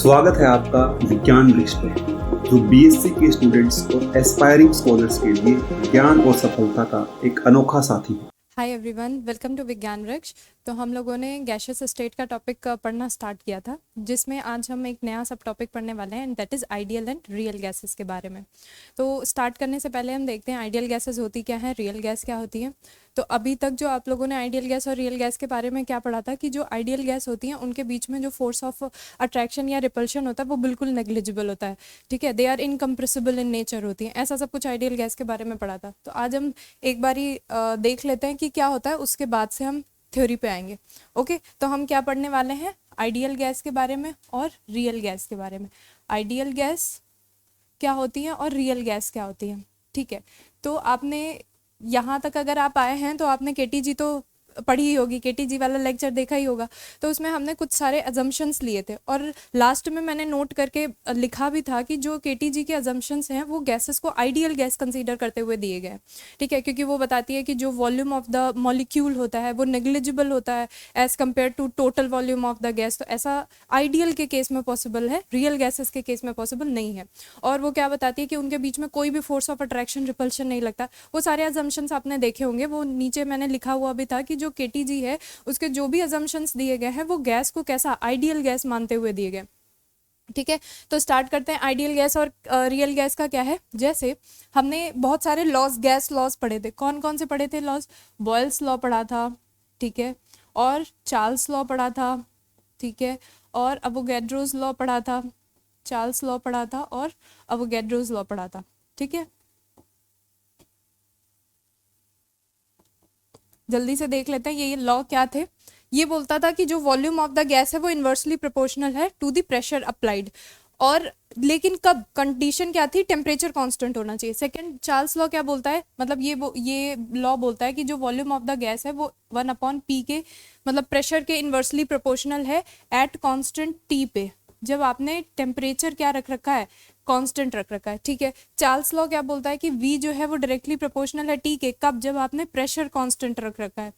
स्वागत है आपका विज्ञान वृक्ष पर, जो बीएससी के स्टूडेंट्स और एस्पायरिंग स्कॉलर्स के लिए ज्ञान और सफलता का एक अनोखा साथी है। हाय एवरीवन, वेलकम टू विज्ञान वृक्ष। तो हम लोगों ने गैसियस स्टेट का टॉपिक पढ़ना स्टार्ट किया था, जिसमें आज हम एक नया सब टॉपिक पढ़ने वाले हैं, and that is ideal and real gases के बारे में। तो स्टार्ट करने से पहले हम देखते हैं आइडियल गैसेस होती क्या है, रियल गैस क्या होती है। तो अभी तक जो आप लोगों ने आइडियल गैस और रियल गैस के बारे में क्या पढ़ा था कि जो आइडियल गैस होती हैं उनके बीच में जो फोर्स ऑफ अट्रैक्शन या रिपल्शन होता है वो बिल्कुल नेग्लिजिबल होता है, ठीक है। They are incompressible in nature होती हैं, ऐसा सब कुछ आइडियल गैस के बारे में पढ़ा था। तो आज हम एक बारी देख लेते हैं कि क्या होता है, उसके बाद से हम थ्योरी पे आएंगे। ओके, तो हम क्या पढ़ने वाले हैं, आइडियल गैस के बारे में और रियल गैस के बारे में। आइडियल गैस क्या होती है और रियल गैस क्या होती है, ठीक है। तो आपने यहाँ तक अगर आप आए हैं तो आपने केटीजी तो पढ़ी ही होगी, केटीजी वाला लेक्चर देखा ही होगा। तो उसमें हमने कुछ सारे अजम्पशंस लिए थे और लास्ट में मैंने नोट करके लिखा भी था कि जो केटीजी के अजम्पशंस हैं वो गैसेस को आइडियल गैस कंसीडर करते हुए दिए गए, ठीक है। क्योंकि वो बताती है कि जो वॉल्यूम ऑफ द मॉलिक्यूल होता है वो नेग्लिजिबल होता है as compare to total volume of the gas. तो ऐसा आइडियल के केस में पॉसिबल है, रियल गैसेस के केस में पॉसिबल नहीं है। और वो क्या बताती है कि उनके बीच में कोई भी फोर्स ऑफ अट्रैक्शन रिपल्शन नहीं लगता। वो सारे अजम्पशंस आपने देखे होंगे, वो नीचे मैंने लिखा हुआ भी था कि जो केटीजी है उसके जो भी अजम्पशंस दिए गए हैं वो गैस को कैसा आइडियल गैस मानते हुए दिए गए, ठीक है। तो स्टार्ट करते हैं आइडियल गैस और रियल गैस का क्या है। जैसे हमने बहुत सारे लॉज, गैस लॉज पढ़े थे। कौन कौन से पढ़े थे लॉज? बॉयल्स लॉ पढ़ा था, ठीक है, और चार्ल्स लॉ पढ़ा था, ठीक है, और अवोगैड्रोस लॉ पढ़ा था, चार्ल्स लॉ पढ़ा था और अवोगैड्रोस लॉ पढ़ा था, ठीक है। जल्दी से देख लेते हैं ये लॉ क्या थे। ये बोलता था कि जो वॉल्यूम ऑफ द गैस है वो इन्वर्सली प्रोपोर्शनल है टू द प्रेशर अप्लाइड, और लेकिन कब, कंडीशन क्या थी, टेम्परेचर कांस्टेंट होना चाहिए। सेकंड, चार्ल्स लॉ क्या बोलता है, मतलब ये लॉ बोलता है कि जो वॉल्यूम ऑफ द गैस है वो 1/p के मतलब प्रेशर के इन्वर्सली प्रोपोर्शनल है एट कांस्टेंट टी पे, जब आपने टेम्परेचर क्या रख रखा है, कांस्टेंट रख रखा है, ठीक है। चार्ल्स लॉ क्या बोलता है कि V जो है वो डायरेक्टली प्रोपोर्शनल है T के, कब, जब आपने प्रेशर कांस्टेंट रख रखा है,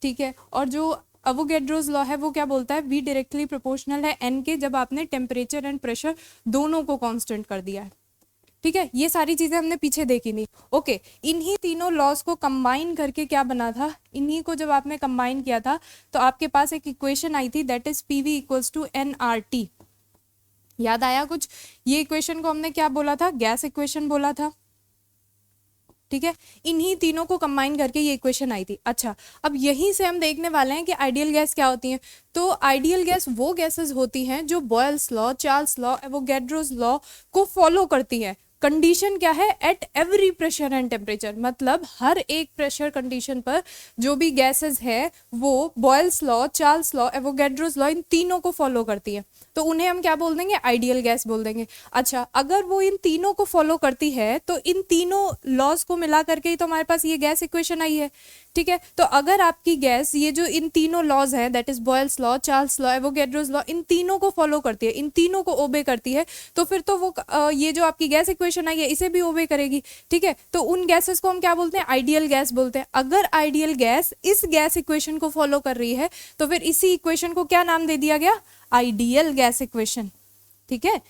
ठीक है। और जो अवोगैड्रोस लॉ है वो क्या बोलता है, V डायरेक्टली प्रोपोर्शनल है N के, जब आपने टेम्परेचर एंड प्रेशर दोनों को कांस्टेंट कर दिया है, ठीक है। ये सारी चीजें हमने पीछे देखी थी। ओके, इन्हीं तीनों लॉज को कंबाइन करके क्या बना था, इन्हीं को जब आपने कंबाइन किया था तो आपके पास एक इक्वेशन आई थी, that is PV equals to nRT। याद आया कुछ? ये इक्वेशन को हमने क्या बोला था, गैस इक्वेशन बोला था, ठीक है। इन्हीं तीनों को कंबाइन करके ये इक्वेशन आई थी। अच्छा, अब यहीं से हम देखने वाले हैं कि आइडियल गैस क्या होती है। तो आइडियल गैस वो गैसेस होती हैं जो boils law, Charles law, Avogadro's law को फॉलो करती हैं। कंडीशन क्या है, eight every pressure and temperature, मतलब हर एक प्रेशर कंडीशन पर जो भी गैसेस है वो Boyle's law, Charles law, Avogadro's law, इन तीनों को फॉलो करती है। तो उन्हें हम क्या बोल देंगे, आइडियल गैस बोल देंगे। अच्छा, अगर वो इन तीनों को फॉलो करती है तो इन तीनों लॉज को मिला करके ही तो हमारे पास ये गैस इक्वेशन आई है, ठीक है। तो अगर आपकी गैस ये जो इन तीनों लॉज हैं, that is Boyle's law, Charles law, Avogadro's law, इन तीनों को फॉलो करती है, इन तीनों को ओबे करती है, तो फिर तो वो ये जो आपकी गैस इक्वेशन आई है इसे भी ओबे करेगी, ठीक है। तो उन गैसेस को हम क्या बोलते हैं, आइडियल गैस बोलते हैं। अगर आइडियल गैस इस गैस इक्वेशन को फॉलो कर रही है तो फिर इसी इक्वेशन को क्या नाम दे दिया गया, आइडियल गैस इक्वेशन, ठीक है,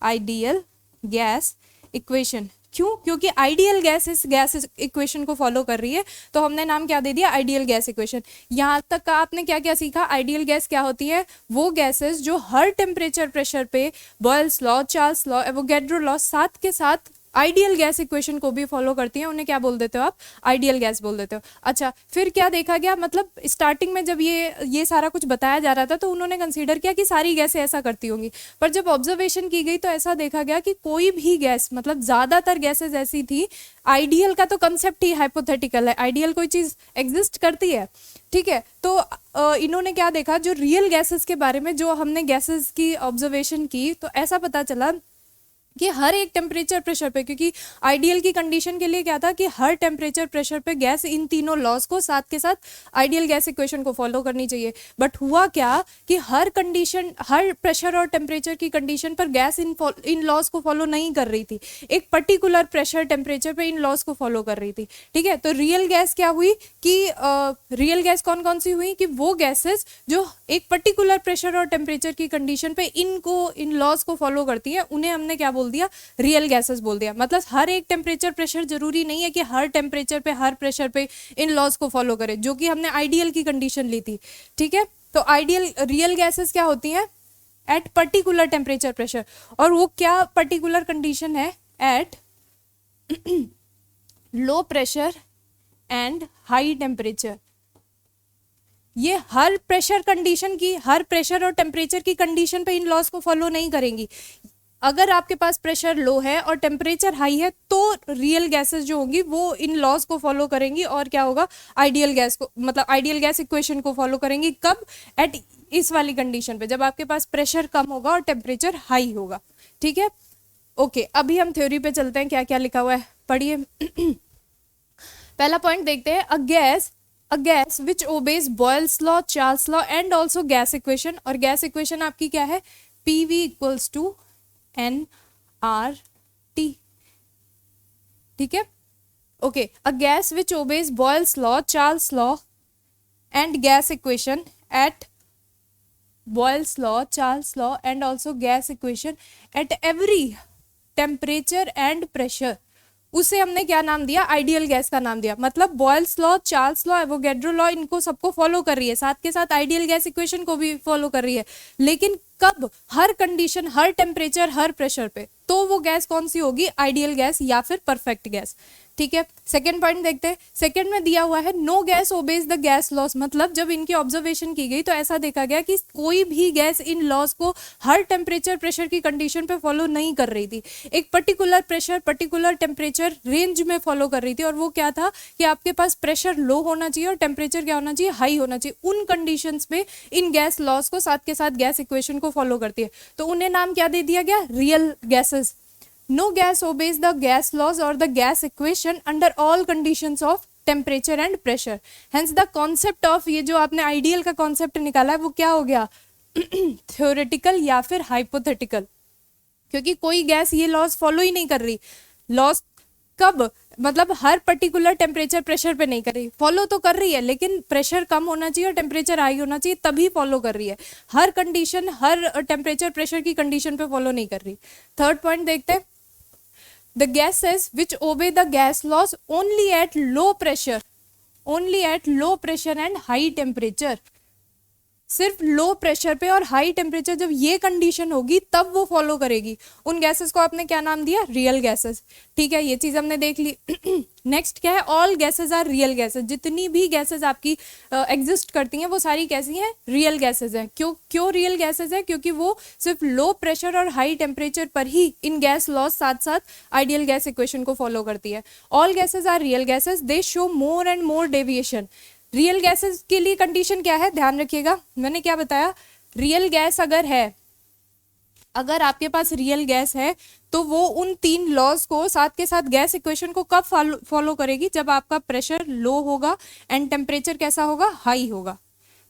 आइडियल गैस इक्वेशन। क्यों? क्योंकि आइडियल गैस इस गैस इक्वेशन को फॉलो कर रही है, तो हमने नाम क्या दे दिया, आइडियल गैस इक्वेशन। यहाँ तक का आपने क्या क्या सीखा, आइडियल गैस क्या होती है, वो गैसेस जो हर टेम्परेचर प्रेशर पे boils law, Charles law, Avogadro law साथ के साथ आइडियल गैस इक्वेशन को भी फॉलो करती हैं, उन्हें क्या बोल देते हो आप, आइडियल गैस बोल देते हो। अच्छा, फिर क्या देखा गया, मतलब स्टार्टिंग में जब ये सारा कुछ बताया जा रहा था तो उन्होंने कंसीडर किया कि सारी गैसें ऐसा करती होंगी, पर जब ऑब्जर्वेशन की गई तो ऐसा देखा गया कि कोई भी गैस, मतलब ज्यादातर गैसेज ऐसी थी, आइडियल का तो कंसेप्ट ही हाइपोथेटिकल है, आइडियल कोई चीज एग्जिस्ट करती है, ठीक है। तो इन्होंने क्या देखा, जो रियल गैसेस के बारे में जो हमने गैसेस की ऑब्जर्वेशन की तो ऐसा पता चला कि हर एक टेम्परेचर प्रेशर पे, क्योंकि आइडियल की कंडीशन के लिए क्या था कि हर टेम्परेचर प्रेशर पे गैस इन तीनों लॉज को साथ के साथ आइडियल गैस इक्वेशन को फॉलो करनी चाहिए। बट हुआ क्या कि हर कंडीशन, हर प्रेशर और टेम्परेचर की कंडीशन पर गैस इन लॉज को फॉलो नहीं कर रही थी, एक पर्टिकुलर प्रेशर टेम्परेचर पे इन लॉज को फॉलो कर रही थी। ठीक है, तो रियल गैस क्या हुई कि रियल गैस कौन कौन सी हुई कि वो गैसेस जो एक पर्टिकुलर प्रेशर और टेम्परेचर की कंडीशन पे इन लॉज को फॉलो करती है, उन्हें हमने क्या बोल दिया, रियल गैसेस बोल दिया। मतलब हर एक टेम्परेचर प्रेशर जरूरी नहीं है कि हर टेम्परेचर पे हर प्रेशर पे इन लॉज को फॉलो करे, जो कि हमने आइडियल की कंडीशन ली थी। ठीक है, तो आइडियल रियल गैसेस क्या होती हैं, एट पर्टिकुलर टेम्परेचर प्रेशर, और वो क्या पर्टिकुलर कंडीशन है, at low pressure and high temperature. ये हर प्रेशर कंडीशन की, हर प्रेशर और टेम्परेचर की कंडीशन पे इन लॉज को फॉलो नहीं करेंगी। अगर आपके पास प्रेशर लो है और टेम्परेचर हाई है तो रियल गैसेस जो होंगी वो इन लॉज को फॉलो करेंगी और क्या होगा, आइडियल गैस को, मतलब आइडियल गैस इक्वेशन को फॉलो करेंगी। कब, एट इस वाली कंडीशन पे, जब आपके पास प्रेशर कम होगा और टेम्परेचर हाई होगा। ठीक है, ओके, अभी हम थ्योरी पे चलते हैं, क्या क्या लिखा हुआ है पढ़िए। पहला पॉइंट देखते हैं, a gas which obeys Boyle's law, Charles law and also gas equation, और गैस इक्वेशन आपकी क्या है, PV इक्वल्स टू nRT। ठीक है, okay, a gas which obeys Boyle's law, Charles law and gas equation at Boyle's law, Charles' law and also gas equation at every temperature and pressure, उसे हमने क्या नाम दिया, आइडियल गैस का नाम दिया। मतलब boils law, Charles law, Avogadro law, इनको सबको फॉलो कर रही है, साथ के साथ आइडियल गैस इक्वेशन को भी फॉलो कर रही है, लेकिन कब, हर कंडीशन, हर टेम्परेचर, हर प्रेशर पे, तो वो गैस कौन सी होगी, आइडियल गैस या फिर परफेक्ट गैस। ठीक है, सेकंड पॉइंट देखते हैं, सेकंड में दिया हुआ है no gas obeys the gas laws. मतलब जब इनकी ऑब्जर्वेशन की गई तो ऐसा देखा गया कि कोई भी गैस इन लॉस को हर टेम्परेचर प्रेशर की कंडीशन पे फॉलो नहीं कर रही थी, एक particular pressure particular temperature range में फॉलो कर रही थी, और वो क्या था कि आपके पास प्रेशर लो होना चाहिए और टेम्परेचर क्या होना चाहिए, हाई होना चाहिए। उन कंडीशंस में इन गैस लॉस को साथ के साथ गैस इक्वेशन को फॉलो करती है, तो उन्हें नाम क्या दे दिया गया, real gases. No gas obeys the gas laws or the gas equation under all conditions of temperature and pressure. Hence the concept of, ये जो आपने आइडियल का कॉन्सेप्ट निकाला है वो क्या हो गया, थ्योरेटिकल या फिर हाइपोथेटिकल, क्योंकि कोई गैस ये लॉज फॉलो ही नहीं कर रही। लॉज कब, मतलब हर पर्टिकुलर टेम्परेचर प्रेशर पे नहीं कर रही, फॉलो तो कर रही है लेकिन प्रेशर कम होना चाहिए और टेम्परेचर हाई होना चाहिए तभी फॉलो कर रही है, हर कंडीशन, हर टेम्परेचर प्रेशर की कंडीशन पे फॉलो नहीं कर रही। थर्ड पॉइंट देखते हैं, the gases which obey the gas laws only at low pressure and high temperature, सिर्फ लो प्रेशर पे और हाई टेम्परेचर जब ये कंडीशन होगी तब वो फॉलो करेगी। उन गैसेस को आपने क्या नाम दिया, रियल गैसेस। ठीक है, ये चीज हमने देख ली। नेक्स्ट क्या है, all gases are real gases. जितनी भी गैसेस आपकी एग्जिस्ट करती हैं वो सारी कैसी हैं, रियल गैसेस हैं। क्यों रियल गैसेस है, क्योंकि वो सिर्फ लो प्रेशर और हाई टेम्परेचर पर ही इन गैस लॉस साथ साथ आइडियल गैस इक्वेशन को फॉलो करती है। All gases are real gases, they show more and more deviation. Real gases के लिए कंडीशन क्या है, ध्यान रखिएगा, मैंने क्या बताया, रियल गैस अगर है, अगर आपके पास रियल गैस है तो वो उन तीन लॉज को साथ के साथ गैस इक्वेशन को कब फॉलो करेगी, जब आपका प्रेशर लो होगा एंड टेम्परेचर कैसा होगा, हाई होगा।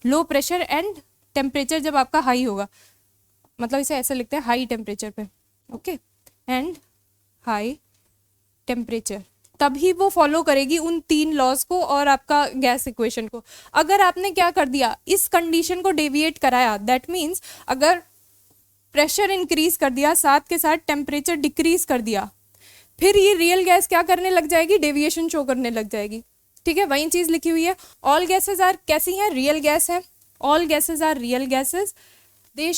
लो प्रेशर एंड टेम्परेचर जब आपका हाई होगा, मतलब इसे ऐसे लिखते हैं, हाई टेम्परेचर पे, ओके, एंड हाई टेम्परेचर, तभी वो फॉलो करेगी उन तीन लॉज को और आपका गैस इक्वेशन को। अगर आपने क्या कर दिया, इस कंडीशन को डेविएट कराया, दैट मीन्स अगर प्रेशर इंक्रीज कर दिया साथ के साथ टेम्परेचर डिक्रीज कर दिया, फिर ये रियल गैस क्या करने लग जाएगी, डेविएशन शो करने लग जाएगी। ठीक है, वही चीज लिखी हुई है। ऑल गैसेस आर कैसी हैं, रियल गैस है। All gases are real gases, they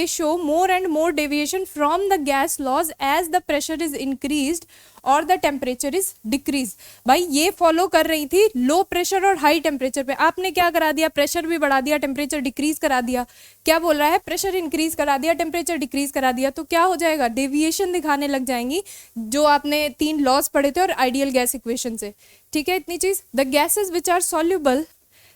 show more and more deviation from the gas laws as the pressure is increased or the temperature is decreased। भाई ये फॉलो कर रही थी लो pressure और high temperature पे, आपने क्या करा दिया, प्रेशर भी बढ़ा दिया, टेम्परेचर डिक्रीज करा दिया। क्या बोल रहा है, प्रेशर इंक्रीज करा दिया, टेम्परेचर डिक्रीज करा दिया, तो क्या हो जाएगा, डेविएशन दिखाने लग जाएंगी, जो आपने तीन लॉज पढ़े थे और आइडियल गैस इक्वेशन से। ठीक है, इतनी चीज। The gases which are soluble,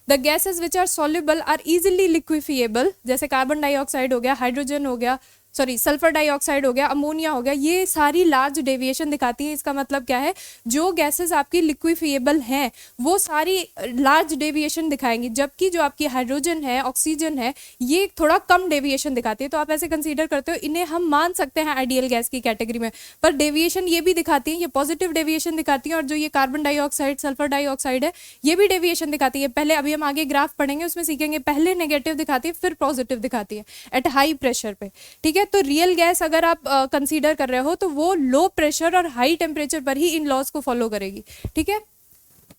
the gases which are soluble are easily liquefiable, जैसे कार्बन डाइऑक्साइड हो गया, हाइड्रोजन हो गया, सॉरी सल्फर डाइऑक्साइड हो गया, अमोनिया हो गया, ये सारी लार्ज डेविएशन दिखाती है। इसका मतलब क्या है, जो गैसेस आपकी लिक्विफिएबल हैं वो सारी लार्ज डेविएशन दिखाएंगी, जबकि जो आपकी हाइड्रोजन है, ऑक्सीजन है, ये थोड़ा कम डेविएशन दिखाती है। तो आप ऐसे कंसीडर करते हो इन्हें हम मान सकते हैं आइडियल गैस की कैटेगरी में, पर डेविएशन ये भी दिखाती है, ये पॉजिटिव डेविएशन दिखाती है, और जो ये कार्बन डाइऑक्साइड, सल्फर डाइऑक्साइड है, ये भी डेविएशन दिखाती है। पहले अभी हम आगे ग्राफ पढ़ेंगे उसमें सीखेंगे, पहले नेगेटिव दिखाती है फिर पॉजिटिव दिखाती है एट हाई प्रेशर पे। ठीक है, तो रियल गैस अगर आप कंसीडर कर रहे हो तो वो लो प्रेशर और हाई टेम्परेचर पर ही इन लॉज को फॉलो करेगी। ठीक है,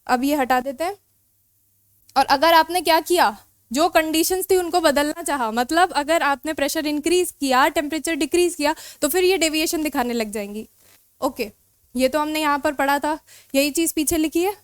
अब ये हटा देते हैं। और अगर आपने क्या किया, जो कंडीशंस थी उनको बदलना चाहा, मतलब अगर आपने प्रेशर इंक्रीज किया, टेम्परेचर डिक्रीज किया, तो फिर ये डेविएशन दिखाने लग जाएंगी। ओके, ये तो हमने यहाँ पर पढ़ा था, यही चीज पीछे लिखी है।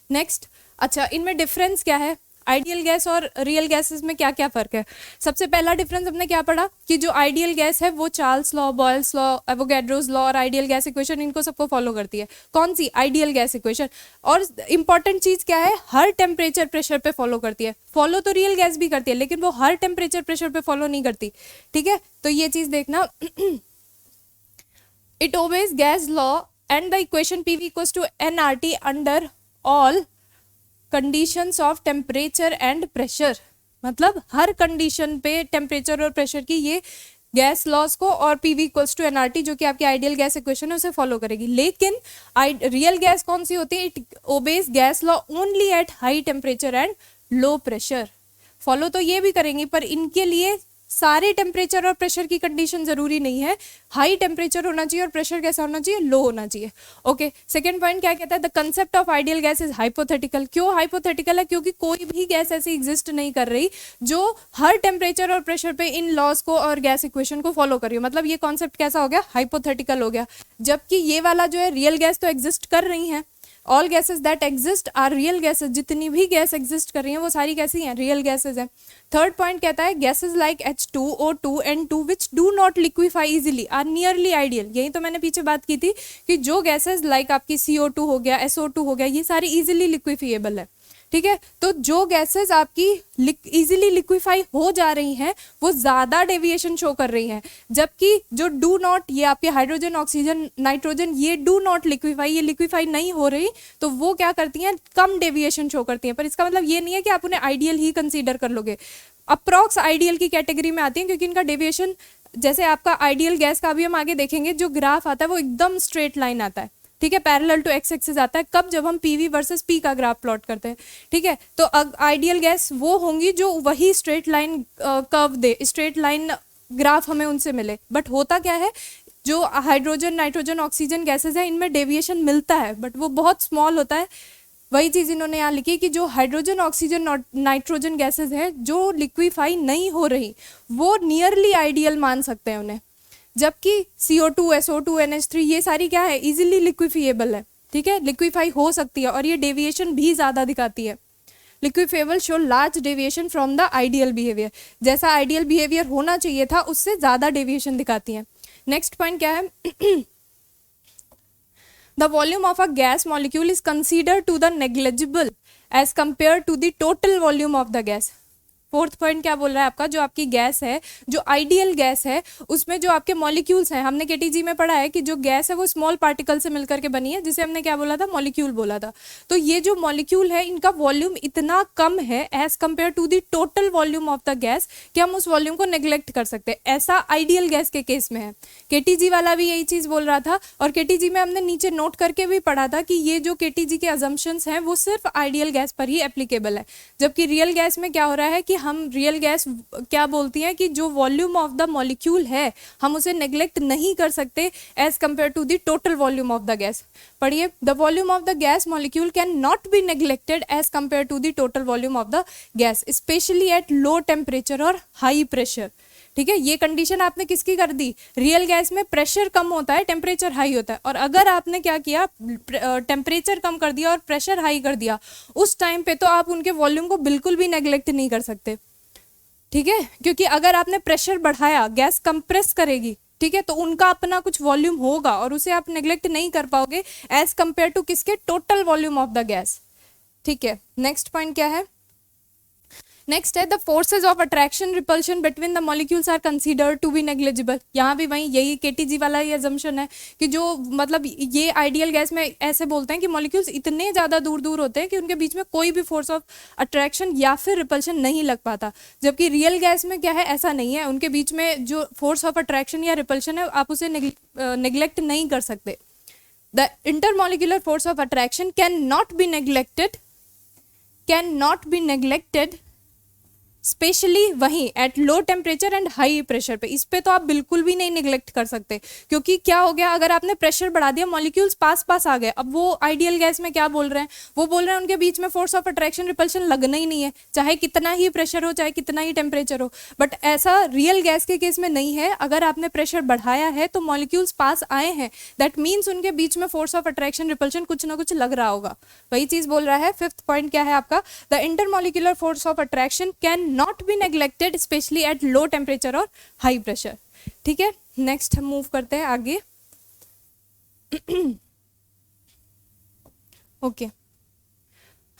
नेक्स्ट, अच्छा इनमें डिफरेंस क्या है, आइडियल गैस और रियल गैसेस में क्या क्या फर्क है। सबसे पहला डिफरेंस हमने क्या पढ़ा कि जो आइडियल गैस है वो Charles law, Boyle's law, Avogadro's law और आइडियल गैस इक्वेशन, इनको सबको फॉलो करती है। कौन सी? Ideal gas equation. और इंपॉर्टेंट चीज क्या है, हर टेम्परेचर प्रेशर पे फॉलो करती है। फॉलो तो रियल गैस भी करती है, लेकिन वो हर टेम्परेचर प्रेशर पे फॉलो नहीं करती। ठीक है, तो ये चीज देखना। It obeys gas law and the equation PV equals to nRT under all conditions of temperature and pressure. मतलब हर कंडीशन पे टेम्परेचर और प्रेशर की ये गैस लॉस को और PV इक्वल्स टू nRT जो कि आपकी आइडियल गैस इक्वेशन है उसे फॉलो करेगी। लेकिन रियल गैस कौन सी होती है? It obeys gas law only at high temperature and low pressure. Follow तो ये भी करेंगी, पर इनके लिए सारे टेम्परेचर और प्रेशर की कंडीशन जरूरी नहीं है। हाई टेम्परेचर होना चाहिए और प्रेशर कैसा होना चाहिए? लो होना चाहिए। ओके, सेकंड पॉइंट क्या कहता है? The concept of ideal gas is hypothetical. क्यों हाइपोथेटिकल है? क्योंकि कोई भी गैस ऐसी एग्जिस्ट नहीं कर रही जो हर टेम्परेचर और प्रेशर पे इन लॉज को और गैस इक्वेशन को फॉलो कर रही हो। मतलब ये कॉन्सेप्ट कैसा हो गया? हाइपोथेटिकल हो गया। जबकि ये वाला जो है रियल गैस तो एग्जिस्ट कर रही है। All gases that exist are real gases. जितनी भी गैस एग्जिस्ट कर रही हैं वो सारी कैसी हैं? रियल गैसेज हैं। थर्ड पॉइंट कहता है gases like H2O2 N2 which do not liquefy easily are nearly ideal. यही तो मैंने पीछे बात की थी कि जो गैसेज लाइक आपकी CO2 हो गया, SO2 हो गया, ये सारी इजीली लिक्विफिएबल है। ठीक है, तो जो गैसेस आपकी इजीली लिक्विफाई हो जा रही हैं वो ज्यादा डेविएशन शो कर रही हैं, जबकि जो डू नॉट, ये आपके हाइड्रोजन, ऑक्सीजन, नाइट्रोजन, ये डू नॉट लिक्विफाई, ये लिक्विफाई नहीं हो रही, तो वो क्या करती हैं? कम डेविएशन शो करती हैं। पर इसका मतलब ये नहीं है कि आप उन्हें आइडियल ही कंसीडर कर लोगे। अप्रॉक्स आइडियल की कैटेगरी में आती हैं, क्योंकि इनका डेविएशन, जैसे आपका आइडियल गैस का भी हम आगे देखेंगे, जो ग्राफ आता है वो एकदम स्ट्रेट लाइन आता है। ठीक है, पैरेलल टू एक्स एक्सिस आता है। कब? जब हम PV वर्सेस P का ग्राफ प्लॉट करते हैं। ठीक है, तो आइडियल गैस वो होंगी जो वही स्ट्रेट लाइन कर्व दे, स्ट्रेट लाइन ग्राफ हमें उनसे मिले। बट होता क्या है, जो हाइड्रोजन, नाइट्रोजन, ऑक्सीजन गैसेज हैं इनमें डेविएशन मिलता है, बट वो बहुत स्मॉल होता है। वही चीज इन्होंने यहाँ लिखी कि जो हाइड्रोजन, ऑक्सीजन, नाइट्रोजन गैसेज हैं जो लिक्विफाई नहीं हो रही, वो नियरली आइडियल मान सकते हैं उन्हें। जबकि CO2, SO2, NH3 ये सारी क्या है? इजीली लिक्विफिएबल है। ठीक है, लिक्विफाई हो सकती है और ये डेविएशन भी ज्यादा दिखाती है। Liquefiable show large deviation from the ideal behaviour. जैसा आइडियल बिहेवियर होना चाहिए था उससे ज्यादा डेविएशन दिखाती है। नेक्स्ट पॉइंट क्या है? The volume of a gas molecule is considered to the negligible as compared to the total volume of the gas. Fourth point क्या बोल रहा है आपका? जो आपकी गैस है, जो आइडियल गैस है, उसमें जो आपके मॉलिक्यूल्स हैं, हमने KTG में पढ़ा है कि जो गैस है वो स्मॉल पार्टिकल से मिलकर के बनी है, जिसे हमने क्या बोला था? मॉलिक्यूल बोला था। तो ये जो मॉलिक्यूल है इनका वॉल्यूम इतना कम है as compare to the total volume of the gas कि हम उस वॉल्यूम को नेग्लेक्ट कर सकते हैं। ऐसा आइडियल गैस के केस में है। KTG वाला भी यही चीज बोल रहा था, और KTG में हमने नीचे नोट करके भी पढ़ा था कि ये जो KTG के अजम्पशंस हैं वो सिर्फ आइडियल गैस पर ही एप्लीकेबल है। जबकि रियल गैस में क्या हो रहा है कि हम रियल गैस क्या बोलती है कि जो वॉल्यूम ऑफ द मॉलिक्यूल है हम उसे नेग्लेक्ट नहीं कर सकते as compare to the total volume of the gas. पढ़िए, the volume of the gas molecule can not be neglected as compare to the total volume of the gas, specially at low temperature और high pressure. ठीक है, ये condition आपने किसकी कर दी? Real gas में प्रेशर कम होता है, टेम्परेचर हाई होता है, और अगर आपने क्या किया, टेम्परेचर कम कर दिया और प्रेशर हाई कर दिया, उस टाइम पे तो आप उनके वॉल्यूम को बिल्कुल भी नेग्लेक्ट नहीं कर सकते। ठीक है, क्योंकि अगर आपने प्रेशर बढ़ाया, गैस कंप्रेस करेगी, ठीक है, तो उनका अपना कुछ वॉल्यूम होगा और उसे आप नेग्लेक्ट नहीं कर पाओगे एज कंपेयर टू किसके? Total volume of the gas. ठीक है, नेक्स्ट पॉइंट क्या है? नेक्स्ट है the forces of attraction repulsion between the molecules are considered to be negligible. यहाँ भी वही यही केटीजी वाला ये अजम्पशन है कि जो मतलब ये आइडियल गैस में ऐसे बोलते हैं कि मॉलिक्यूल्स इतने ज़्यादा दूर दूर होते हैं कि उनके बीच में कोई भी फोर्स ऑफ अट्रैक्शन या फिर रिपल्शन नहीं लग पाता, जबकि रियल गैस में क्या है, ऐसा नहीं है, उनके बीच में जो फोर्स ऑफ अट्रैक्शन या रिपल्शन है आप उसे नेग्लेक्ट नहीं कर सकते। The intermolecular force of attraction can not be neglected specially वहीं at low temperature and high pressure पे। इस पे तो आप बिल्कुल भी नहीं निगलेक्ट कर सकते, क्योंकि क्या हो गया, अगर आपने प्रेशर बढ़ा दिया मॉलिक्यूल्स पास पास आ गए। अब वो आइडियल गैस में क्या बोल रहे हैं, वो बोल रहे हैं उनके बीच में फोर्स ऑफ अट्रैक्शन रिपल्शन लगना ही नहीं है, चाहे कितना ही प्रेशर हो, चाहे कितना ही टेम्परेचर हो। बट ऐसा रियल गैस के केस में नहीं है। अगर आपने प्रेशर बढ़ाया है तो मॉलिक्यूल्स पास आए हैं, दैट मीन्स उनके बीच में फोर्स ऑफ अट्रैक्शन रिपल्शन कुछ ना कुछ लग रहा होगा। वही चीज बोल रहा है। फिफ्थ पॉइंट क्या है आपका, the intermolecular force of attraction can not be neglected specially at low temperature और हाई प्रेशर। ठीक है, नेक्स्ट हम मूव करते हैं आगे। ओके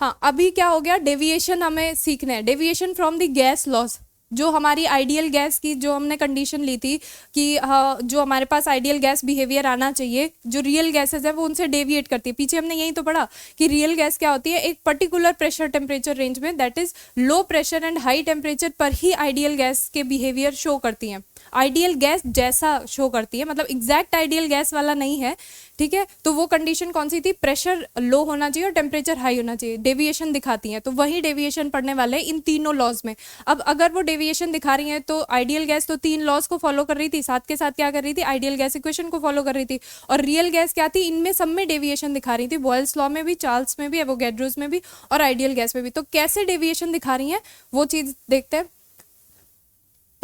हाँ, अभी क्या हो गया, डेविएशन हमें सीखना है। Deviation from the gas laws, जो हमारी आइडियल गैस की जो हमने कंडीशन ली थी कि जो हमारे पास आइडियल गैस बिहेवियर आना चाहिए, जो रियल गैसेस है वो उनसे डेविएट करती है। पीछे हमने यही तो पढ़ा कि रियल गैस क्या होती है, एक पर्टिकुलर प्रेशर टेम्परेचर रेंज में, that is low pressure and high temperature पर ही आइडियल गैस के बिहेवियर शो करती हैं, आइडियल गैस जैसा शो करती है, मतलब एग्जैक्ट आइडियल गैस वाला नहीं है। ठीक है, तो वो कंडीशन कौन सी थी, प्रेशर लो होना चाहिए और टेम्परेचर हाई होना चाहिए, डेविएशन दिखाती हैं। तो वही डेविएशन पढ़ने वाले इन तीनों लॉज में। अब अगर वो डेविएशन दिखा रही हैं तो आइडियल गैस तो तीन लॉज को फॉलो कर रही थी, साथ के साथ क्या कर रही थी, आइडियल गैस इक्वेशन को फॉलो कर रही थी। और रियल गैस क्या थी, इनमें सब में डेविएशन दिखा रही थी, बॉयल्स लॉ में भी, चार्ल्स में भी, एवोगैड्रोस में भी और आइडियल गैस में भी। तो कैसे डेविएशन दिखा रही हैं वो चीज देखते हैं।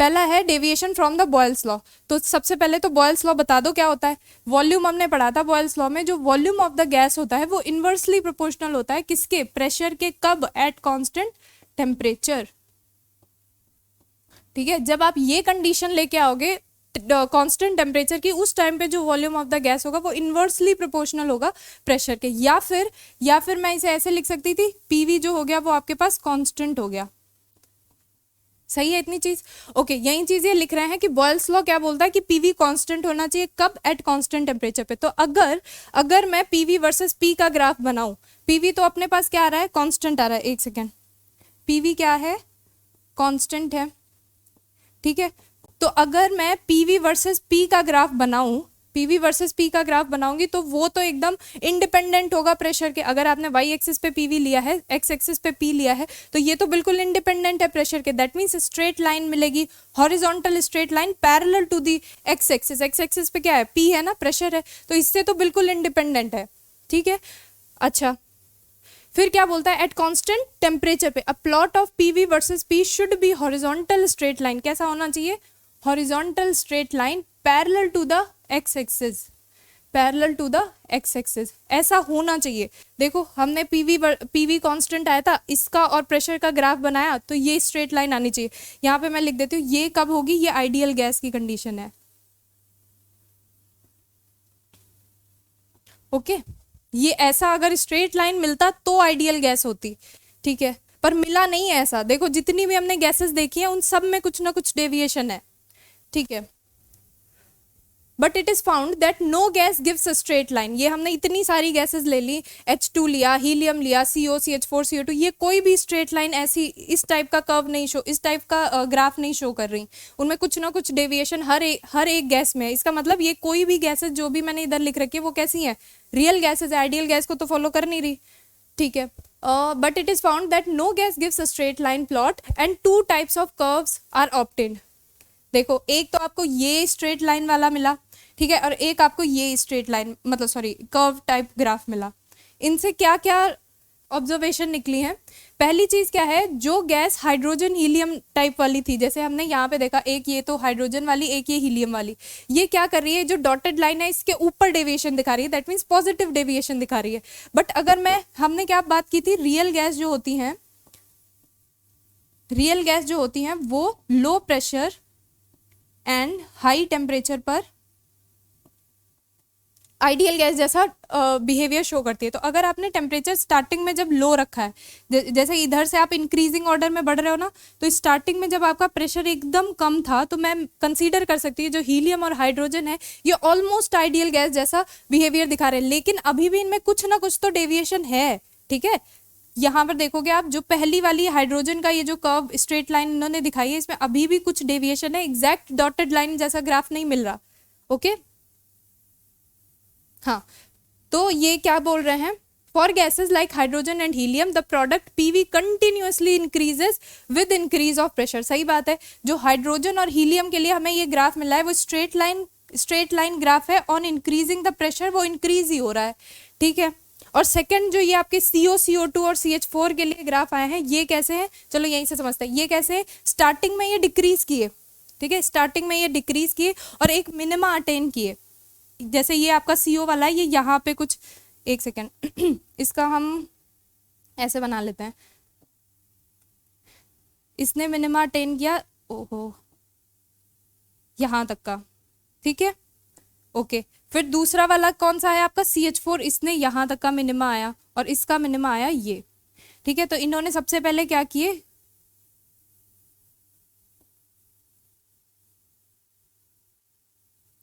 पहला है deviation from the Boyle's law. तो सबसे पहले तो बॉयल्स लॉ बता दो क्या होता है। वॉल्यूम हमने पढ़ा था बॉयल्स लॉ में, जो वॉल्यूम ऑफ द गैस होता है वो इनवर्सली प्रोपोर्शनल होता है किसके, प्रेशर के। कब, एट कांस्टेंट टेम्परेचर। ठीक है, जब आप ये कंडीशन लेके आओगे कांस्टेंट टेम्परेचर की, उस टाइम पे जो वॉल्यूम ऑफ द गैस होगा वो इनवर्सली प्रोपोर्शनल होगा प्रेशर के। या फिर मैं इसे ऐसे लिख सकती थी, पीवी जो हो गया वो आपके पास कांस्टेंट हो गया। सही है इतनी चीज। ओके, यही चीज ये लिख रहे हैं कि बॉयल्स लॉ क्या बोलता है कि पीवी कांस्टेंट होना चाहिए, कब, एट कांस्टेंट टेम्परेचर पे। तो अगर मैं पीवी वर्सेस पी का ग्राफ बनाऊं, पीवी तो अपने पास क्या आ रहा है, कांस्टेंट आ रहा है। एक सेकेंड, पीवी क्या है, कांस्टेंट है। ठीक है, तो अगर मैं पीवी वर्सेस पी का ग्राफ बनाऊं, पीवी वर्सेस पी का ग्राफ बनाऊंगी तो वो तो एकदम इंडिपेंडेंट होगा प्रेशर के। अगर आपने वाई एक्सिस पे पीवी लिया है, एक्स एक्सिस पे पी लिया है, तो ये तो बिल्कुल इंडिपेंडेंट है प्रेशर के। दैट मीन्स स्ट्रेट लाइन मिलेगी, horizontal straight line parallel to the x axis. X axis पे क्या है, पी है ना, प्रेशर है, तो इससे तो बिल्कुल इंडिपेंडेंट है। ठीक है, अच्छा फिर क्या बोलता है, एट कांस्टेंट टेम्परेचर पे a plot of PV versus P should be horizontal straight line. कैसा होना चाहिए, horizontal straight line parallel to the x axis, parallel to the x axis, ऐसा होना चाहिए। देखो हमने पीवी कांस्टेंट आया था, इसका और प्रेशर का ग्राफ बनाया तो ये स्ट्रेट लाइन आनी चाहिए। यहाँ पे मैं लिख देती हूँ, ये कब होगी, ये आइडियल गैस की कंडीशन है। ओके, ये ऐसा अगर स्ट्रेट लाइन मिलता तो आइडियल गैस होती। ठीक है, पर मिला नहीं है ऐसा। देखो जितनी भी हमने गैसेस देखी हैं उन सब में कुछ ना कुछ डेविएशन है। ठीक है, but it is found that no gas gives a straight line. ये हमने इतनी सारी गैसेस ले ली, H2 लिया, हीलियम लिया, CO, CH4, CO2, ये कोई भी स्ट्रेट लाइन ऐसी इस टाइप का कर्व नहीं शो, इस टाइप का ग्राफ नहीं शो कर रही। उनमें कुछ ना कुछ डेविएशन हर एक गैस में है। इसका मतलब ये कोई भी गैसेस जो भी मैंने इधर लिख रखी है वो कैसी हैं, रियल गैसेस है, आइडियल गैस को तो फॉलो कर नहीं रही। ठीक है, but it is found that no gas gives a straight line plot and two types of curves are obtained. देखो एक तो आपको ये स्ट्रेट लाइन वाला मिला, ठीक है, और एक आपको ये स्ट्रेट लाइन मतलब सॉरी कर्व टाइप ग्राफ मिला। इनसे क्या क्या ऑब्जर्वेशन निकली है। पहली चीज क्या है, जो गैस हाइड्रोजन हीलियम टाइप वाली थी, जैसे हमने यहाँ पे देखा, एक ये तो हाइड्रोजन वाली, एक ये हीलियम वाली, ये क्या कर रही है, जो डॉटेड लाइन है इसके ऊपर डेविएशन दिखा रही है, दैट मीन्स पॉजिटिव डेविएशन दिखा रही है। बट अगर हमने क्या बात की थी, रियल गैस जो होती हैं वो low pressure and high temperature पर आइडियल गैस जैसा बिहेवियर शो करती है। तो अगर आपने टेम्परेचर स्टार्टिंग में जब लो रखा है, जैसे इधर से आप इंक्रीजिंग ऑर्डर में बढ़ रहे हो ना, तो स्टार्टिंग में जब आपका प्रेशर एकदम कम था, तो मैं कंसीडर कर सकती हूँ जो हीलियम और हाइड्रोजन है ये ऑलमोस्ट आइडियल गैस जैसा बिहेवियर दिखा रहे हैं, लेकिन अभी भी इनमें कुछ ना कुछ तो डेविएशन है। ठीक है, यहाँ पर देखोगे आप, जो पहली वाली हाइड्रोजन का ये जो कर्व स्ट्रेट लाइन इन्होंने दिखाई है, इसमें अभी भी कुछ डेविएशन है, एग्जैक्ट डॉटेड लाइन जैसा ग्राफ नहीं मिल रहा। ओके, हाँ, तो ये क्या बोल रहे हैं, for gases like hydrogen and helium the product PV continuously increases with increase of pressure. सही बात है, जो हाइड्रोजन और हीलियम के लिए हमें ये ग्राफ मिला है वो स्ट्रेट लाइन ग्राफ है, ऑन इंक्रीजिंग द प्रेशर वो इंक्रीज ही हो रहा है। ठीक है, और सेकंड जो ये आपके CO, CO2 और CH4 के लिए ग्राफ आए हैं, ये कैसे हैं, चलो यहीं से समझते हैं। ये कैसे, स्टार्टिंग में ये डिक्रीज किए, ठीक है, स्टार्टिंग में ये डिक्रीज किए और एक मिनिमा अटेन किए। जैसे ये आपका CO वाला है, ये यहाँ पे कुछ, एक सेकेंड इसका हम ऐसे बना लेते हैं, इसने मिनिमा अटेन किया, ओहो, यहाँ तक का। ठीक है, ओके, फिर दूसरा वाला कौन सा है आपका CH4, इसने यहाँ तक का मिनिमा आया और इसका मिनिमा आया ये। ठीक है, तो इन्होंने सबसे पहले क्या किए,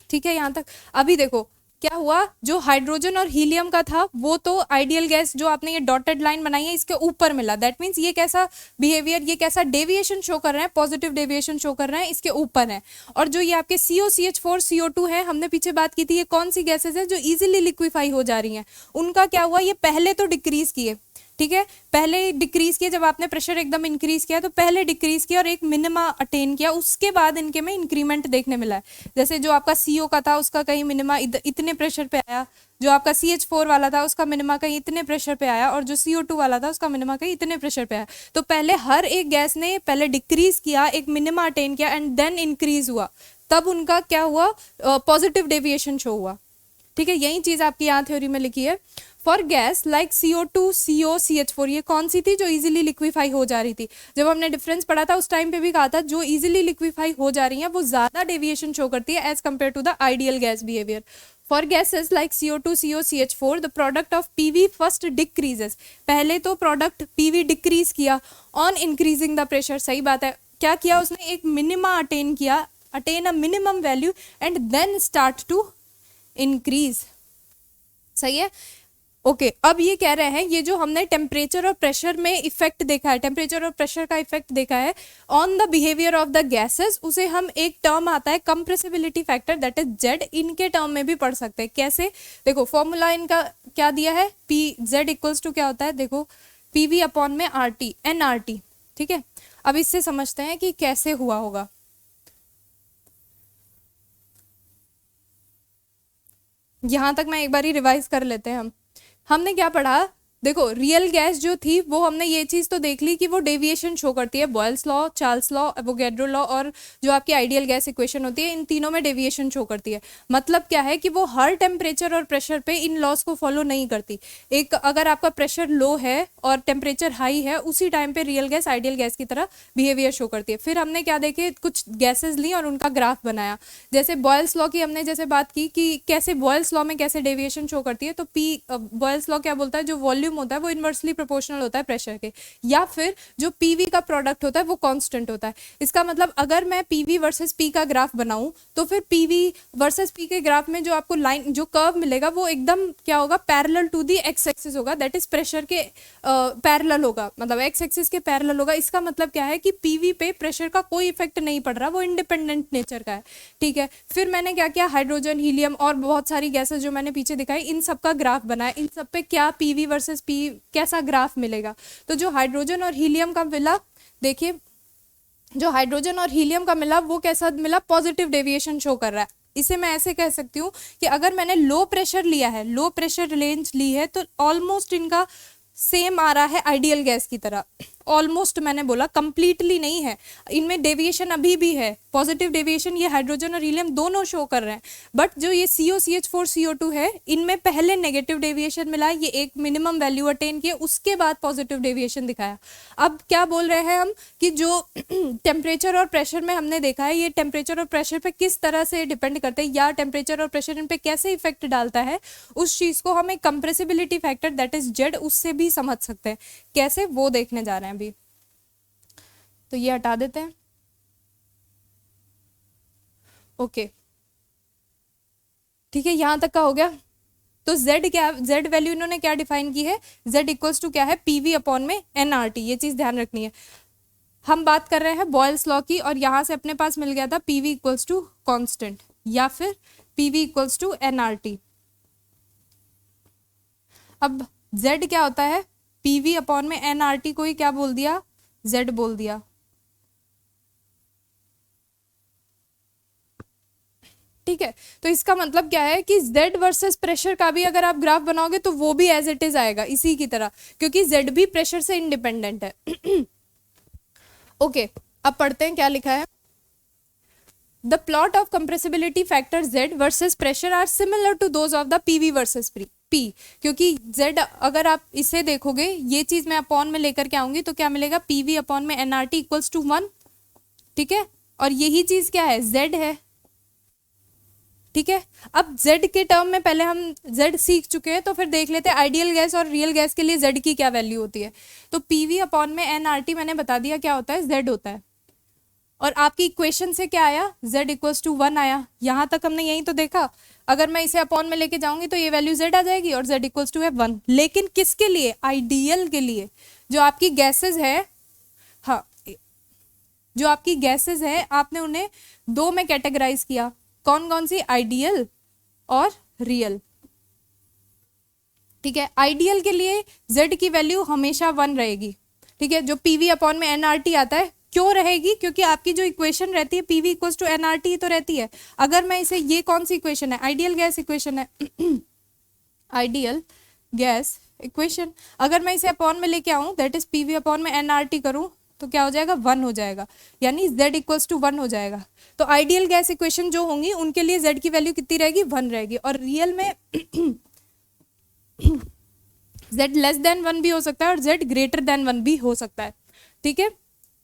ठीक है, यहाँ तक। अभी देखो क्या हुआ, जो हाइड्रोजन और हीलियम का था वो तो आइडियल गैस जो आपने ये डॉटेड लाइन बनाई है इसके ऊपर मिला, दैट मीन्स ये कैसा बिहेवियर, ये कैसा डेविएशन शो कर रहे हैं, पॉजिटिव डेविएशन शो कर रहे हैं, इसके ऊपर है। और जो ये आपके CO, CH4, CO2 है, हमने पीछे बात की थी, ये कौन सी गैसेज है जो इजीली लिक्विफाई हो जा रही हैं, उनका क्या हुआ, ये पहले तो डिक्रीज किए। ठीक है, पहले डिक्रीज किया, जब आपने प्रेशर एकदम इंक्रीज किया तो पहले डिक्रीज किया और एक मिनिमा अटेन किया, उसके बाद इनके में इंक्रीमेंट देखने मिला है। जैसे जो आपका CO का था उसका कहीं मिनिमा इतने प्रेशर पे आया, जो आपका CH4 वाला था उसका मिनिमा कहीं इतने प्रेशर पे आया, और जो CO2 वाला था उसका मिनिमा कहीं इतने प्रेशर पे आया। तो पहले हर एक गैस ने पहले डिक्रीज किया, एक मिनिमा अटेन किया एंड देन इंक्रीज हुआ, तब उनका क्या हुआ, पॉजिटिव डेविएशन शो हुआ। ठीक है, यही चीज आपकी यहाँ थ्योरी में लिखी है। For gas like CO2, CO, CH4, ये कौन सी थी जो इजीली लिक्विफाई हो जा रही थी, जब हमने डिफरेंस पढ़ा था उस टाइम पे भी कहा था जो इजीली लिक्विफाई हो जा रही हैं वो ज्यादा डेविएशन शो करती है as compare to the ideal gas behaviour. For gases like CO2, CO, CH4 the product of PV first decreases, पहले तो प्रोडक्ट PV डिक्रीज किया ऑन इंक्रीजिंग द प्रेशर। सही बात है, क्या किया उसने, एक मिनिमा अटेन किया, attain a minimum value and then start to increase. सही है, ओके, अब ये कह रहे हैं ये जो हमने टेम्परेचर और प्रेशर में इफेक्ट देखा है, टेम्परेचर और प्रेशर का इफेक्ट देखा है on the behaviour of the gases, उसे हम एक टर्म आता है compressibility factor, that is Z, इनके टर्म में भी पढ़ सकते हैं। कैसे, देखो फॉर्मूला इनका क्या दिया है, Z इक्वल्स टू क्या होता है, देखो PV अपॉन में RT, nRT। ठीक है, अब इससे समझते हैं कि कैसे हुआ होगा। यहां तक मैं एक बार ही रिवाइज कर लेते हैं। हमने क्या पढ़ा, देखो रियल गैस जो थी वो हमने ये चीज तो देख ली कि वो डेविएशन शो करती है, boils law, Charles law, Avogadro law और जो आपकी आइडियल गैस इक्वेशन होती है, इन तीनों में डेविएशन शो करती है। मतलब क्या है कि वो हर टेम्परेचर और प्रेशर पे इन लॉस को फॉलो नहीं करती। एक अगर आपका प्रेशर लो है और टेम्परेचर हाई है, उसी टाइम पे रियल गैस आइडियल गैस की तरह बिहेवियर शो करती है। फिर हमने क्या देखे, कुछ गैसेज ली और उनका ग्राफ बनाया। जैसे बॉयल्स लॉ की हमने जैसे बात की कि कैसे बॉयल्स लॉ में कैसे डेविएशन शो करती है, तो बॉयल्स लॉ क्या बोलता है, जो वॉल्यूम होता है वो इनवर्सली प्रोपोर्शनल होता है प्रेशर के, या फिर जो PV का प्रोडक्ट होता है वो कांस्टेंट होता है। इसका मतलब अगर मैं PV वर्सेस P का ग्राफ बनाऊं तो फिर PV वर्सेस P के ग्राफ में जो आपको लाइन, जो कर्व मिलेगा वो एकदम क्या होगा, parallel to the x axis होगा, दैट इज प्रेशर के पैरेलल होगा, मतलब एक्स एक्सिस के पैरेलल होगा। इसका मतलब क्या है कि PV पे प्रेशर का कोई इफेक्ट नहीं पड़ रहा, वो इंडिपेंडेंट नेचर का है। ठीक है, फिर मैंने क्या किया, हाइड्रोजन, हीलियम और बहुत सारी गैसेस जो मैंने पीछे दिखाई, इन सब का ग्राफ बनाया, इन सब पे क्या PV वर्सेस P कैसा ग्राफ मिलेगा। तो जो हाइड्रोजन और हीलियम का मिला, देखिए जो हाइड्रोजन और हीलियम का मिला वो कैसा मिला, पॉजिटिव डेविएशन शो कर रहा है। इसे मैं ऐसे कह सकती हूँ कि अगर मैंने लो प्रेशर लिया है, लो प्रेशर रेंज ली है, तो ऑलमोस्ट इनका सेम आ रहा है आइडियल गैस की तरह। ऑलमोस्ट मैंने बोला कंप्लीटली नहीं है, इनमें डेविएशन अभी भी है, पॉजिटिव डेविएशन ये हाइड्रोजन और हीलियम दोनों शो कर रहे हैं, बट जो ये COCH4CO2 है इनमें पहले नेगेटिव डेविएशन मिला, ये एक मिनिमम वैल्यू अटेन किया, उसके बाद पॉजिटिव डेविएशन दिखाया। अब क्या बोल रहे हैं हम कि जो टेम्परेचर और प्रेशर में हमने देखा है, ये टेम्परेचर और प्रेशर पे किस तरह से डिपेंड करते हैं या टेम्परेचर और प्रेशर इन पे कैसे इफेक्ट डालता है, उस चीज को हम एक compressibility factor that is Z उससे भी समझ सकते हैं। कैसे, वो देखने जा रहे हैं अभी। तो ये हटा देते हैं। ओके ठीक है, यहां तक का हो गया। तो z क्या, z वैल्यू इन्होंने क्या डिफाइन की है, z इक्वल्स टू क्या है, PV अपॉन में nRT, ये चीज ध्यान रखनी है। हम बात कर रहे हैं बॉयल्स लॉ की, और यहां से अपने पास मिल गया था PV इक्वल्स टू कॉन्स्टेंट या फिर PV इक्वल्स टू nRT। अब z क्या होता है, PV अपॉन में nRT को ही क्या बोल दिया, z बोल दिया। ठीक है, तो इसका मतलब क्या है कि z वर्सेस प्रेशर का भी अगर आप ग्राफ बनाओगे तो वो भी एज इट इज आएगा इसी की तरह, क्योंकि z भी प्रेशर से इंडिपेंडेंट है। ओके अब पढ़ते हैं क्या लिखा है। The plot of compressibility factor z versus pressure are similar to those of the PV versus P, क्योंकि z अगर आप इसे देखोगे, ये चीज मैं अपॉन में लेकर के आऊंगी तो क्या मिलेगा, PV अपॉन में nRT इक्वल्स टू 1। ठीक है, और यही चीज क्या है, z है। ठीक है, अब z के टर्म में पहले हम z सीख चुके हैं, तो फिर देख लेते हैं आइडियल गैस और रियल गैस के लिए z की क्या वैल्यू होती है। तो PV अपॉन में nRT मैंने बता दिया क्या होता है, z होता है। और आपकी इक्वेशन से क्या आया, z इक्वल्स टू 1 आया। यहां तक हमने यही तो देखा, अगर मैं इसे अपॉन में लेके जाऊंगी तो ये वैल्यू z आ जाएगी और z इक्वल्स टू है 1। लेकिन किसके लिए, आइडियल के लिए, जो आपकी गैसेज है, हाँ जो आपकी गैसेज है आपने उन्हें दो में कैटेगराइज किया, कौन कौन सी, आइडियल और रियल। ठीक है, आइडियल के लिए z की वैल्यू हमेशा 1 रहेगी। ठीक है, जो PV अपॉन में nRT आता है, क्यों रहेगी, क्योंकि आपकी जो इक्वेशन रहती है PV इक्वल्स टू nRT तो रहती है। अगर मैं इसे, ये कौन सी इक्वेशन है, आइडियल गैस इक्वेशन है, आइडियल गैस इक्वेशन, अगर मैं इसे अपॉन में लेके आऊं दैट इज PV अपॉन में nRT करूं तो क्या हो जाएगा, 1 हो जाएगा, यानी z इक्वल्स टू 1 हो जाएगा। तो आइडियल गैस इक्वेशन जो होंगी उनके लिए z की वैल्यू कितनी रहेगी, 1 रहेगी। और रियल में z लेस देन 1 भी हो सकता है और z ग्रेटर देन 1 भी हो सकता है। ठीक है,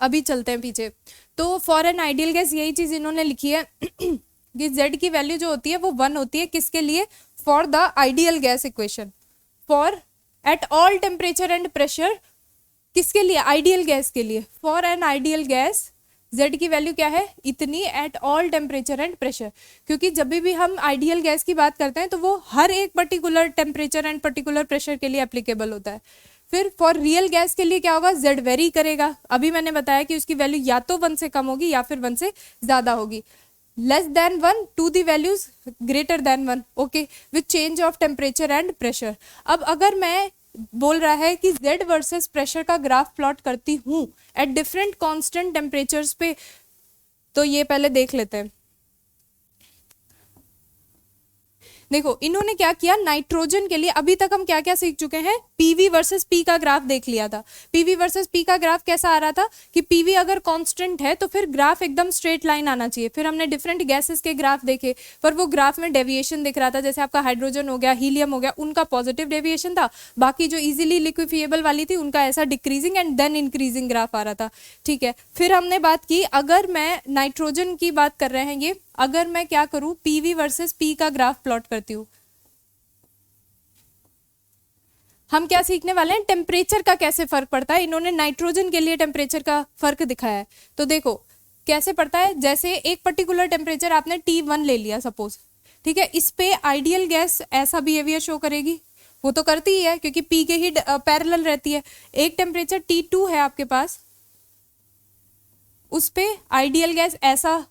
अभी चलते हैं पीछे। तो फॉर एन आइडियल गैस यही चीज इन्होंने लिखी है कि z की वैल्यू जो होती है वो 1 होती है, किसके लिए, for the ideal gas equation, for at all temperature and pressure, किसके लिए, आइडियल गैस के लिए। For an ideal gas z की वैल्यू क्या है, इतनी at all temperature and pressure, क्योंकि जब भी हम आइडियल गैस की बात करते हैं तो वो हर एक particular temperature and particular pressure के लिए एप्लीकेबल होता है। फिर फॉर रियल गैस के लिए क्या होगा, z वेरी करेगा। अभी मैंने बताया कि उसकी वैल्यू या तो 1 से कम होगी या फिर 1 से ज्यादा होगी। Less than 1 to the values greater than 1, okay, with change of temperature and pressure. अब अगर मैं बोल रहा है कि z वर्सेस प्रेशर का ग्राफ प्लॉट करती हूं एट डिफरेंट कांस्टेंट टेम्परेचर्स पे, तो ये पहले देख लेते हैं। देखो इन्होंने क्या किया, नाइट्रोजन के लिए अभी तक हम क्या क्या सीख चुके हैं, PV वर्सेस P का ग्राफ देख लिया था। PV वर्सेस P का ग्राफ कैसा आ रहा था कि PV अगर कांस्टेंट है तो फिर ग्राफ एकदम स्ट्रेट लाइन आना चाहिए। फिर हमने डिफरेंट गैसेस के ग्राफ देखे, पर वो ग्राफ में डेविएशन दिख रहा था, जैसे आपका हाइड्रोजन हो गया, हीलियम हो गया, उनका पॉजिटिव डेविएशन था, बाकी जो इजीली लिक्विफिएबल वाली थी उनका ऐसा decreasing and then increasing graph आ रहा था। ठीक है, फिर हमने बात की, अगर मैं नाइट्रोजन की बात कर रहे हैं ये, अगर मैं क्या करूं, PV वर्सेस P का ग्राफ प्लॉट करती हूं, हम क्या सीखने वाले हैं, टेम्परेचर का कैसे फर्क पड़ता है। इन्होंने नाइट्रोजन के लिए टेम्परेचर का फर्क दिखाया है, तो देखो कैसे पड़ता है। जैसे एक पर्टिकुलर टेम्परेचर आपने T1 ले लिया सपोज, ठीक है, इस पे आइडियल गैस ऐसा बिहेवियर शो करेगी, वो तो करती ही है क्योंकि P के ही पैरेलल रहती है। एक टेम्परेचर T2 है आपके पास, उस पे आइडियल गैस ऐसा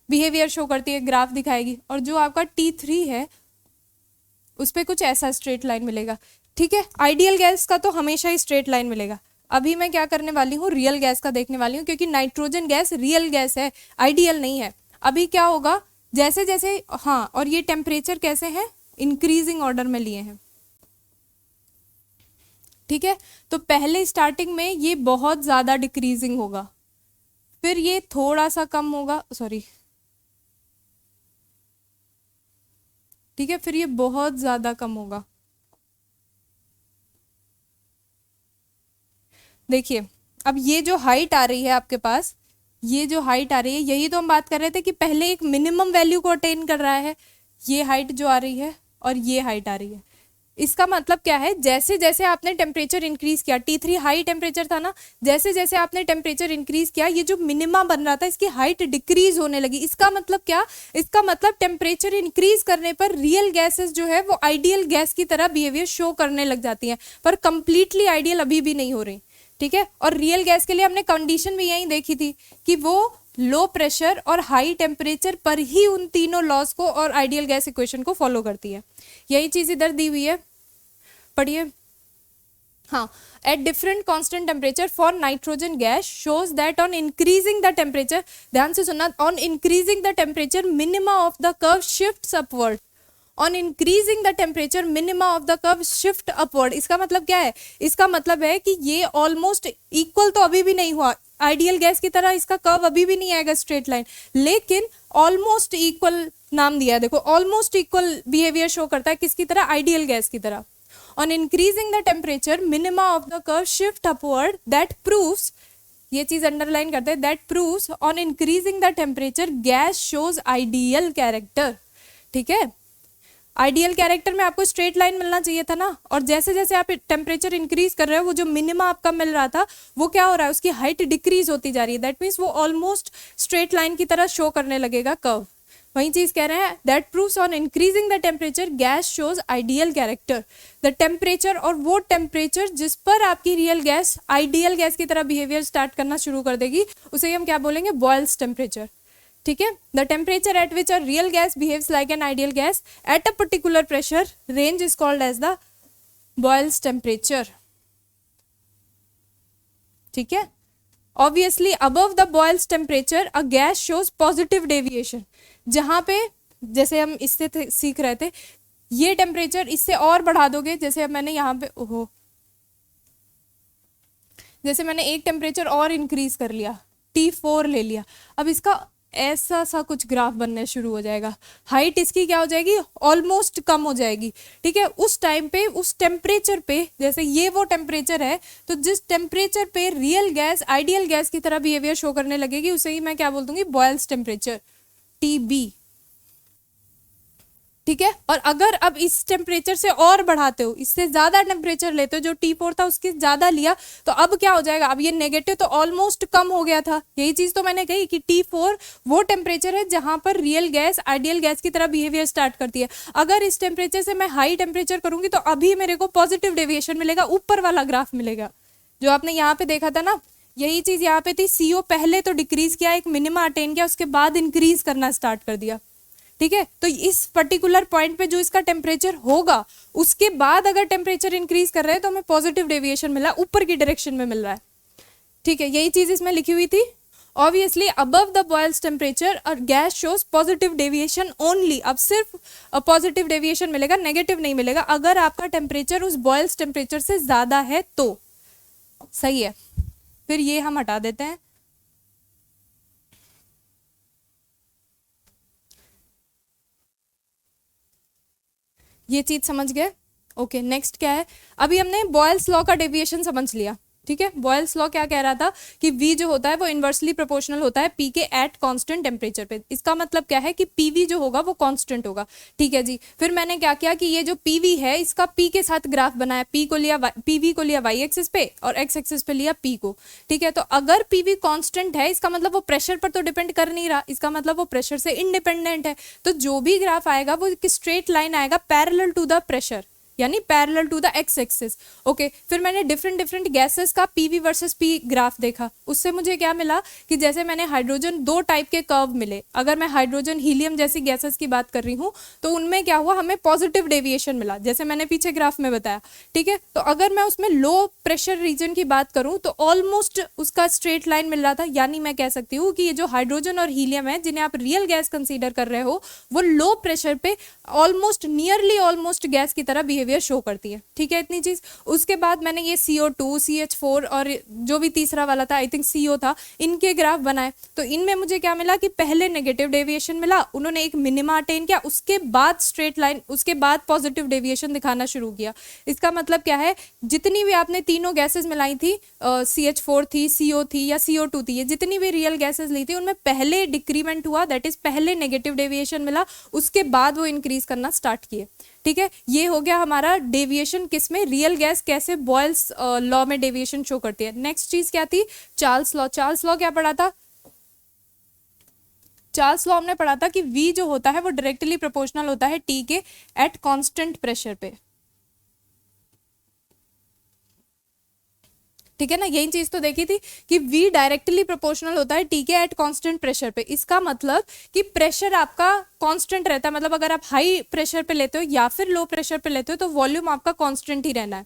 बिहेवियर शो करती है, ग्राफ दिखाएगी, और जो आपका T3 है उस पे कुछ ऐसा स्ट्रेट लाइन मिलेगा। ठीक है, आइडियल गैस का तो हमेशा ही स्ट्रेट लाइन मिलेगा। अभी मैं क्या करने वाली हूँ, रियल गैस का देखने वाली हूँ, क्योंकि नाइट्रोजन गैस रियल गैस है, आइडियल नहीं है। अभी क्या होगा, जैसे जैसे, हाँ, और ये टेम्परेचर कैसे हैं, इंक्रीजिंग ऑर्डर में लिए हैं। ठीक है। तो पहले स्टार्टिंग में ये बहुत ज़्यादा डिक्रीजिंग होगा, फिर ये थोड़ा सा कम होगा, सॉरी, ठीक है, फिर ये बहुत ज़्यादा कम होगा। देखिए अब ये जो हाइट आ रही है आपके पास, ये जो हाइट आ रही है, यही तो हम बात कर रहे थे कि पहले एक मिनिमम वैल्यू को अटेन कर रहा है, ये हाइट जो आ रही है और ये हाइट आ रही है। इसका मतलब क्या है, जैसे जैसे आपने टेम्परेचर इंक्रीज किया, T3 हाई टेम्परेचर था ना, जैसे जैसे आपने टेम्परेचर इंक्रीज किया, ये जो मिनिमा बन रहा था इसकी हाइट डिक्रीज होने लगी। इसका मतलब क्या, इसका मतलब टेम्परेचर इंक्रीज करने पर रियल गैसेस जो है वो आइडियल गैस की तरह बिहेवियर शो करने लग जाती हैं, पर कंप्लीटली आइडियल अभी भी नहीं हो रही, ठीक है। और रियल गैस के लिए हमने कंडीशन भी यही देखी थी कि वो लो प्रेशर और हाई टेम्परेचर पर ही उन तीनों लॉज को और आइडियल गैस इक्वेशन को फॉलो करती है। यही चीज इधर दी हुई है, पढ़िए। हाँ, at different constant temperature for nitrogen gas shows that on increasing the temperature, ध्यान से सुनना, on increasing the temperature minima of the curve shifts upward, on increasing the temperature minima of the curve shift upward. इसका मतलब क्या है, इसका मतलब है कि ये ऑलमोस्ट इक्वल तो अभी भी नहीं हुआ, आइडियल गैस की तरह इसका कर्व अभी भी नहीं आएगा स्ट्रेट लाइन, लेकिन ऑलमोस्ट इक्वल नाम दिया है, देखो ऑलमोस्ट इक्वल बिहेवियर शो करता है, किसकी तरह, आइडियल गैस की तरह। On increasing the temperature minima of the curve shift upward that proves, ये चीज अंडरलाइन करते हैं, that proves on increasing the temperature gas shows ideal character, ठीक है। आइडियल कैरेक्टर में आपको स्ट्रेट लाइन मिलना चाहिए था ना, और जैसे जैसे आप टेम्परेचर इंक्रीज कर रहे हो, वो जो मिनिमा आपका मिल रहा था वो क्या हो रहा है, उसकी हाइट डिक्रीज होती जा रही है, दैट मीन्स वो ऑलमोस्ट स्ट्रेट लाइन की तरह शो करने लगेगा कर्व। वही चीज कह रहे हैं, that proves on increasing the temperature gas shows ideal character, the temperature, और वो टेम्परेचर जिस पर आपकी रियल गैस आइडियल गैस की तरह बिहेवियर स्टार्ट करना शुरू कर देगी, उसे हम क्या बोलेंगे, बॉयल्स टेम्परेचर, ठीक है। The temperature at which a real gas behaves like an ideal gas at a particular pressure range is called as the Boyle's temperature, ठीक है। Obviously above the Boyle's temperature a gas shows positive deviation, जहां पे जैसे हम इससे सीख रहे थे, ये टेम्परेचर इससे और बढ़ा दोगे, जैसे अब मैंने यहाँ पे, ओहो, जैसे मैंने एक टेम्परेचर और इंक्रीज कर लिया, T4 ले लिया, अब इसका ऐसा सा कुछ ग्राफ बनने शुरू हो जाएगा, हाइट इसकी क्या हो जाएगी, ऑलमोस्ट कम हो जाएगी, ठीक है। उस टाइम पे, उस टेम्परेचर पे, जैसे ये वो टेम्परेचर है, तो जिस टेम्परेचर पे रियल गैस आइडियल गैस की तरह बिहेवियर शो करने लगेगी, उसे ही मैं क्या बोल दूंगी, बॉयल्स टेम्परेचर, TB, ठीक है। और अगर अब इस टेम्परेचर से और बढ़ाते हो, इससे ज्यादा टेम्परेचर लेते हो, जो T4 था उसके ज्यादा लिया, तो अब क्या हो जाएगा, अब ये नेगेटिव तो ऑलमोस्ट कम हो गया था, यही चीज तो मैंने कही कि T4 वो टेम्परेचर है जहां पर रियल गैस आइडियल गैस की तरह बिहेवियर स्टार्ट करती है। अगर इस टेम्परेचर से मैं हाई टेम्परेचर करूंगी तो अभी मेरे को पॉजिटिव डेविएशन मिलेगा, ऊपर वाला ग्राफ मिलेगा जो आपने यहाँ पे देखा था ना, यही चीज यहाँ पे थी। CO पहले तो डिक्रीज किया, एक मिनिमा अटेन किया, उसके बाद इंक्रीज करना स्टार्ट कर दिया, ठीक है। तो इस पर्टिकुलर पॉइंट पे जो इसका टेम्परेचर होगा, उसके बाद अगर टेम्परेचर इंक्रीज कर रहे हैं तो हमें पॉजिटिव डेविएशन मिला, ऊपर की डायरेक्शन में मिल रहा है, ठीक है। यही चीज इसमें लिखी हुई थी। Obviously above the Boyle's temperature और gas shows positive deviation only, अब सिर्फ पॉजिटिव डेविएशन मिलेगा, नेगेटिव नहीं मिलेगा, अगर आपका टेम्परेचर उस बॉयल्स टेम्परेचर से ज्यादा है तो। सही है, फिर ये हम हटा देते हैं। ये चीज समझ गए, ओके। नेक्स्ट क्या है, अभी हमने बॉयल्स लॉ का डेविएशन समझ लिया, ठीक है। बॉयल्स लॉ क्या कह रहा था कि V जो होता है वो इनवर्सली प्रोपोर्शनल होता है P के एट कांस्टेंट टेम्परेचर पे। इसका मतलब क्या है कि PV जो होगा वो कांस्टेंट होगा, ठीक है जी। फिर मैंने क्या किया कि ये जो PV है इसका P के साथ ग्राफ बनाया, PV को लिया y एक्सिस पे और x एक्सिस पे लिया P को, ठीक है। तो अगर PV कांस्टेंट है, इसका मतलब वो प्रेशर पर तो डिपेंड कर नहीं रहा, इसका मतलब वो प्रेशर से इंडिपेंडेंट है, तो जो भी ग्राफ आएगा वो एक स्ट्रेट लाइन आएगा पैरेलल टू द प्रेशर, यानी parallel to the x axis, okay. फिर मैंने डिफरेंट गैसेस का PV वर्सेस P ग्राफ देखा, उससे मुझे क्या मिला कि जैसे मैंने हाइड्रोजन, दो टाइप के कर्व मिले, अगर मैं हाइड्रोजन हीलियम जैसी गैसेस की बात कर रही हूँ तो उनमें क्या हुआ, हमें पॉजिटिव डेविएशन मिला, जैसे मैंने पीछे ग्राफ में बताया, ठीक है। तो अगर मैं उसमें लो प्रेशर रीजन की बात करूँ तो ऑलमोस्ट उसका स्ट्रेट लाइन मिल रहा था, यानी मैं कह सकती हूँ कि ये जो हाइड्रोजन और हीलियम है जिन्हें आप रियल गैस कंसीडर कर रहे हो, वो लो प्रेशर पे ऑलमोस्ट नियरली ऑलमोस्ट गैस की तरह बिहेवियर बिहेवियर शो करती है, ठीक है इतनी चीज। उसके बाद मैंने ये CO2, CH4 और जो भी तीसरा वाला था आई थिंक CO था, इनके ग्राफ बनाए। तो इनमें मुझे क्या मिला कि पहले नेगेटिव डेविएशन मिला, उन्होंने एक मिनिमा अटेन किया, उसके बाद स्ट्रेट लाइन, उसके बाद पॉजिटिव डेविएशन दिखाना शुरू किया। इसका मतलब क्या है, जितनी भी आपने तीनों गैसेस मिलाई थी, CH4 थी, CO थी या CO2 थी, ये जितनी भी रियल गैसेस ली थी उनमें पहले डिक्रीमेंट हुआ, दैट इज पहले नेगेटिव डेविएशन मिला, उसके बाद वो इंक्रीज करना स्टार्ट किए, ठीक है। ये हो गया हमारा डेविएशन किस में, रियल गैस कैसे बॉयल्स लॉ में डेविएशन शो करती है। नेक्स्ट चीज क्या थी, चार्ल्स लॉ। चार्ल्स लॉ क्या पढ़ा था, चार्ल्स लॉ हमने पढ़ा था कि V जो होता है वो डायरेक्टली प्रोपोर्शनल होता है T के एट कांस्टेंट प्रेशर पे, ठीक है ना। यही चीज तो देखी थी कि V डायरेक्टली प्रोपोर्शनल होता है T के एट कांस्टेंट प्रेशर पे। इसका मतलब कि प्रेशर आपका कांस्टेंट रहता है, मतलब अगर आप हाई प्रेशर पे लेते हो या फिर लो प्रेशर पे लेते हो तो वॉल्यूम आपका कांस्टेंट ही रहना है।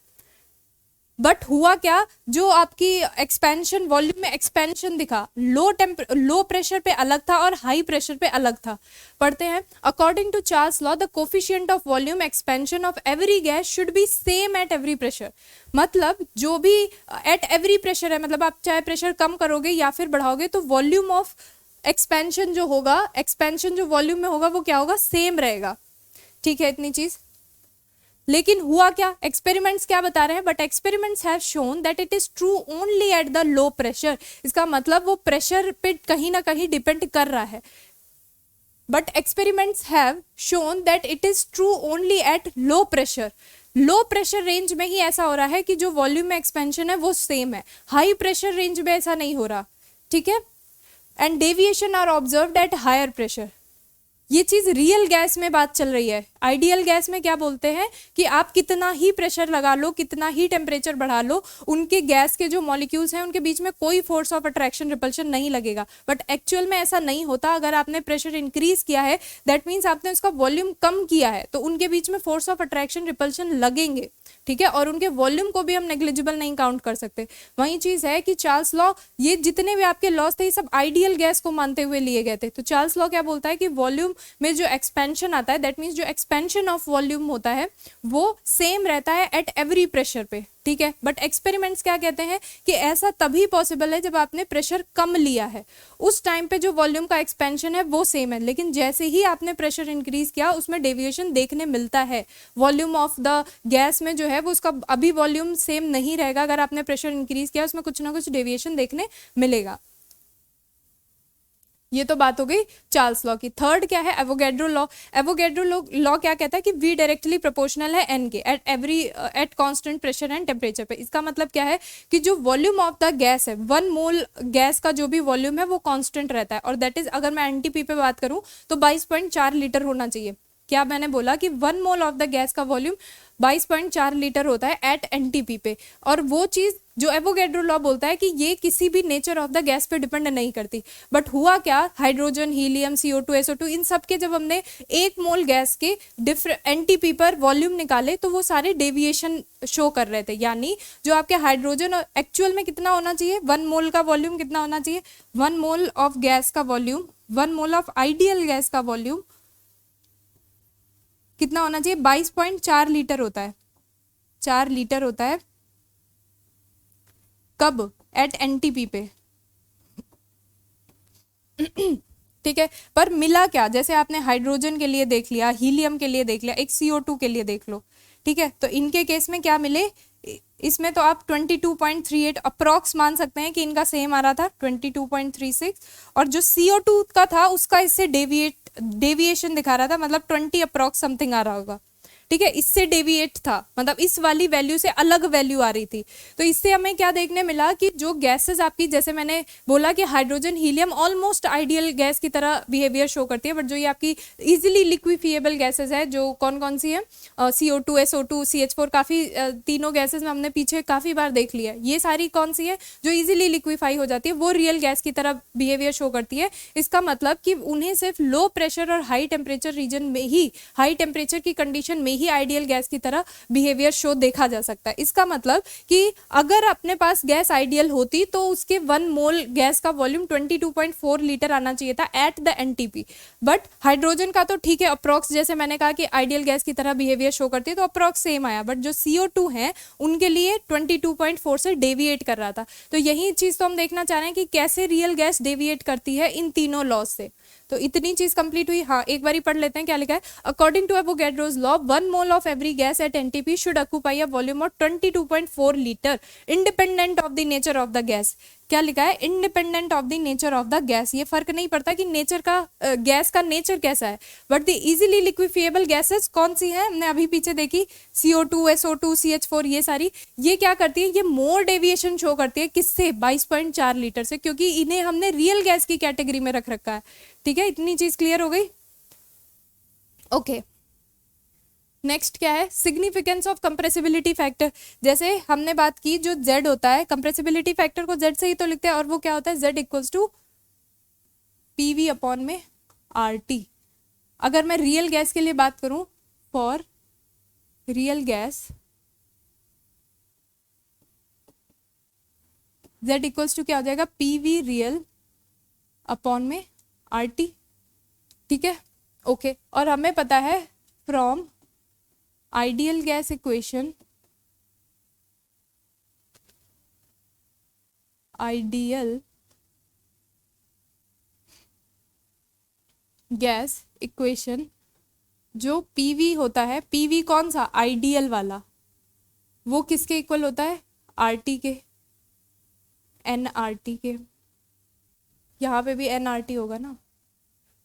बट हुआ क्या, जो आपकी एक्सपेंशन, वॉल्यूम में एक्सपेंशन दिखा, लो प्रेशर पे अलग था और हाई प्रेशर पे अलग था। पढ़ते हैं, according to Charles law the coefficient of volume expansion of every gas should be same at every pressure. मतलब जो भी एट एवरी प्रेशर है, मतलब आप चाहे प्रेशर कम करोगे या फिर बढ़ाओगे तो वॉल्यूम ऑफ एक्सपेंशन जो होगा, एक्सपेंशन जो वॉल्यूम में होगा वो क्या होगा, सेम रहेगा, ठीक है इतनी चीज। लेकिन हुआ क्या, एक्सपेरिमेंट्स क्या बता रहे हैं, but experiments have shown that it is true only at the low pressure. इसका मतलब वो प्रेशर पे कहीं ना कहीं डिपेंड कर रहा है। But experiments have shown that it is true only at low pressure. Low pressure range में ही ऐसा हो रहा है कि जो वॉल्यूम में एक्सपेंशन है वो सेम है, हाई प्रेशर रेंज में ऐसा नहीं हो रहा, ठीक है। And deviation are observed at higher pressure. ये चीज रियल गैस में बात चल रही है। आइडियल गैस में क्या बोलते हैं कि आप कितना ही प्रेशर लगा लो, कितना ही टेम्परेचर बढ़ा लो, उनके गैस के जो मॉलिक्यूल्स हैं उनके बीच में कोई फोर्स ऑफ अट्रैक्शन रिपल्शन नहीं लगेगा। बट एक्चुअल में ऐसा नहीं होता। अगर आपने प्रेशर इंक्रीज किया है दैट मीन्स आपने उसका वॉल्यूम कम किया है, तो उनके बीच में फोर्स ऑफ अट्रैक्शन रिपल्शन लगेंगे, ठीक है। और उनके वॉल्यूम को भी हम नेग्लिजिबल नहीं काउंट कर सकते। वही चीज है कि चार्ल्स लॉ, ये जितने भी आपके लॉस थे ये सब आइडियल गैस को मानते हुए लिए गए थे। तो चार्ल्स लॉ क्या बोलता है कि वॉल्यूम में जो एक्सपेंशन आता है, दैट मीन्स जो एक्सपेंशन ऑफ वॉल्यूम होता है वो सेम रहता है एट एवरी प्रेशर पे, ठीक है। बट एक्सपेरिमेंट्स क्या कहते हैं कि ऐसा तभी पॉसिबल है जब आपने प्रेशर कम लिया है, उस टाइम पे जो वॉल्यूम का एक्सपेंशन है वो सेम है, लेकिन जैसे ही आपने प्रेशर इंक्रीज किया उसमें डेविएशन देखने मिलता है। वॉल्यूम ऑफ द गैस में जो है वो उसका अभी वॉल्यूम सेम नहीं रहेगा, अगर आपने प्रेशर इंक्रीज किया उसमें कुछ ना कुछ डेविएशन देखने मिलेगा। ये तो बात हो गई चार्ल्स लॉ की। थर्ड क्या है, एवोगैड्रो लॉ। एवोगैड्रो लॉ क्या कहता है कि V डायरेक्टली प्रोपोर्शनल है N के at constant pressure and temperature पे। इसका मतलब क्या है कि जो वॉल्यूम ऑफ द गैस है, 1 मोल गैस का जो भी वॉल्यूम है वो कांस्टेंट रहता है, और दैट इज, अगर मैं NTP पे बात करूं तो 22.4 लीटर होना चाहिए। क्या मैंने बोला कि 1 मोल ऑफ द गैस का वॉल्यूम 22.4 लीटर होता है एट NTP पे। और वो चीज जो एवोगैड्रो लॉ बोलता है कि ये किसी भी नेचर ऑफ द गैस पे डिपेंड नहीं करती। बट हुआ क्या, हाइड्रोजन, हीलियम, CO2, SO2, इन सब के जब हमने 1 मोल गैस के NTP पर वॉल्यूम निकाले तो वो सारे डेविएशन शो कर रहे थे। यानी जो आपके हाइड्रोजन एक्चुअल में कितना होना चाहिए, 1 मोल का वॉल्यूम कितना होना चाहिए, 1 मोल ऑफ गैस का volume, 1 mole of ideal gas का वॉल्यूम कितना होना चाहिए, 22.4 लीटर होता है, 4 लीटर होता है। कब, एट NTP पे, ठीक है। पर मिला क्या, जैसे आपने हाइड्रोजन के लिए देख लिया, हीलियम के लिए देख लिया, एक CO2 के लिए देख लो, ठीक है। तो इनके केस में क्या मिले, इसमें तो आप 22.38 अप्रॉक्स मान सकते हैं कि इनका सेम आ रहा था 22.36, और जो CO2 का था उसका इससे डेविएशन दिखा रहा था, मतलब 20 अप्रॉक्स समथिंग आ रहा होगा, ठीक है। इससे डेविएट था, मतलब इस वाली वैल्यू से अलग वैल्यू आ रही थी। तो इससे हमें क्या देखने मिला कि जो गैसेस आपकी, जैसे मैंने बोला कि hydrogen, helium almost ideal gas की तरह बिहेवियर शो करती है, बट जो ये आपकी इजीली लिक्विफिएबल गैसेस है, जो कौन कौन सी है, CO2, SO2, CH4, काफ़ी तीनों गैसेस में हमने पीछे काफ़ी बार देख लिया, ये सारी कौन सी है जो इजीली लिक्विफाई हो जाती है, वो रियल गैस की तरह बिहेवियर शो करती है। इसका मतलब कि उन्हें सिर्फ लो प्रेशर और हाई टेम्परेचर रीजन में ही, हाई टेम्परेचर की कंडीशन में ही आइडियल गैस की तरह बिहेवियर शो देखा जा सकता है। इसका मतलब कि अगर अपने पास गैस आइडियल होती तो उसके 1 मोल गैस का वॉल्यूम 22.4 लीटर आना चाहिए था at the NTP, but hydrogen का तो ठीक है अप्रॉक्स, जैसे मैंने कहा कि आइडियल गैस की तरह बिहेवियर शो करती है तो अप्रॉक्स सेम आया, बट जो CO2 है उनके लिए 22.4 से डेविएट कर रहा था। तो यही चीज तो हम देखना चाह रहे हैं कि कैसे रियल गैस डेविएट करती है इन तीनों लॉज से। तो इतनी चीज कंप्लीट हुई। हाँ, एक बार ही पढ़ लेते हैं क्या लिखा है। According to Avogadro's law 1 mole of every gas at NTP should occupy a volume of 22.4 litre independent of the nature of the gas. क्या लिखा है, independent of the nature of the gas. ये फर्क नहीं पड़ता कि नेचर का gas का नेचर कैसा है, बट द इजीली लिक्विफिएबल गैसेस कौन सी है, हमने अभी पीछे देखी CO2, SO2, CH4, ये सारी, ये क्या करती है, ये मोर डेविएशन शो करती है किससे, 22.4 लीटर से, क्योंकि इन्हें हमने रियल गैस की कैटेगरी में रख रखा है। ठीक है, इतनी चीज क्लियर हो गई। ओके, नेक्स्ट क्या है, सिग्निफिकेंस ऑफ कंप्रेसिबिलिटी फैक्टर। जैसे हमने बात की जो Z होता है, कंप्रेसिबिलिटी फैक्टर को Z से ही तो लिखते हैं, और वो क्या होता है, Z equals to PV upon में RT। अगर मैं रियल गैस के लिए बात करूं, for real gas Z equals to क्या हो जाएगा, PV रियल अपॉन में RT। ठीक है, ओके। और हमें पता है from ideal gas equation, ideal gas equation जो PV होता है, PV कौन सा, आइडियल वाला, वो किसके इक्वल होता है, RT के, nRT के। यहाँ पे भी nRT होगा ना।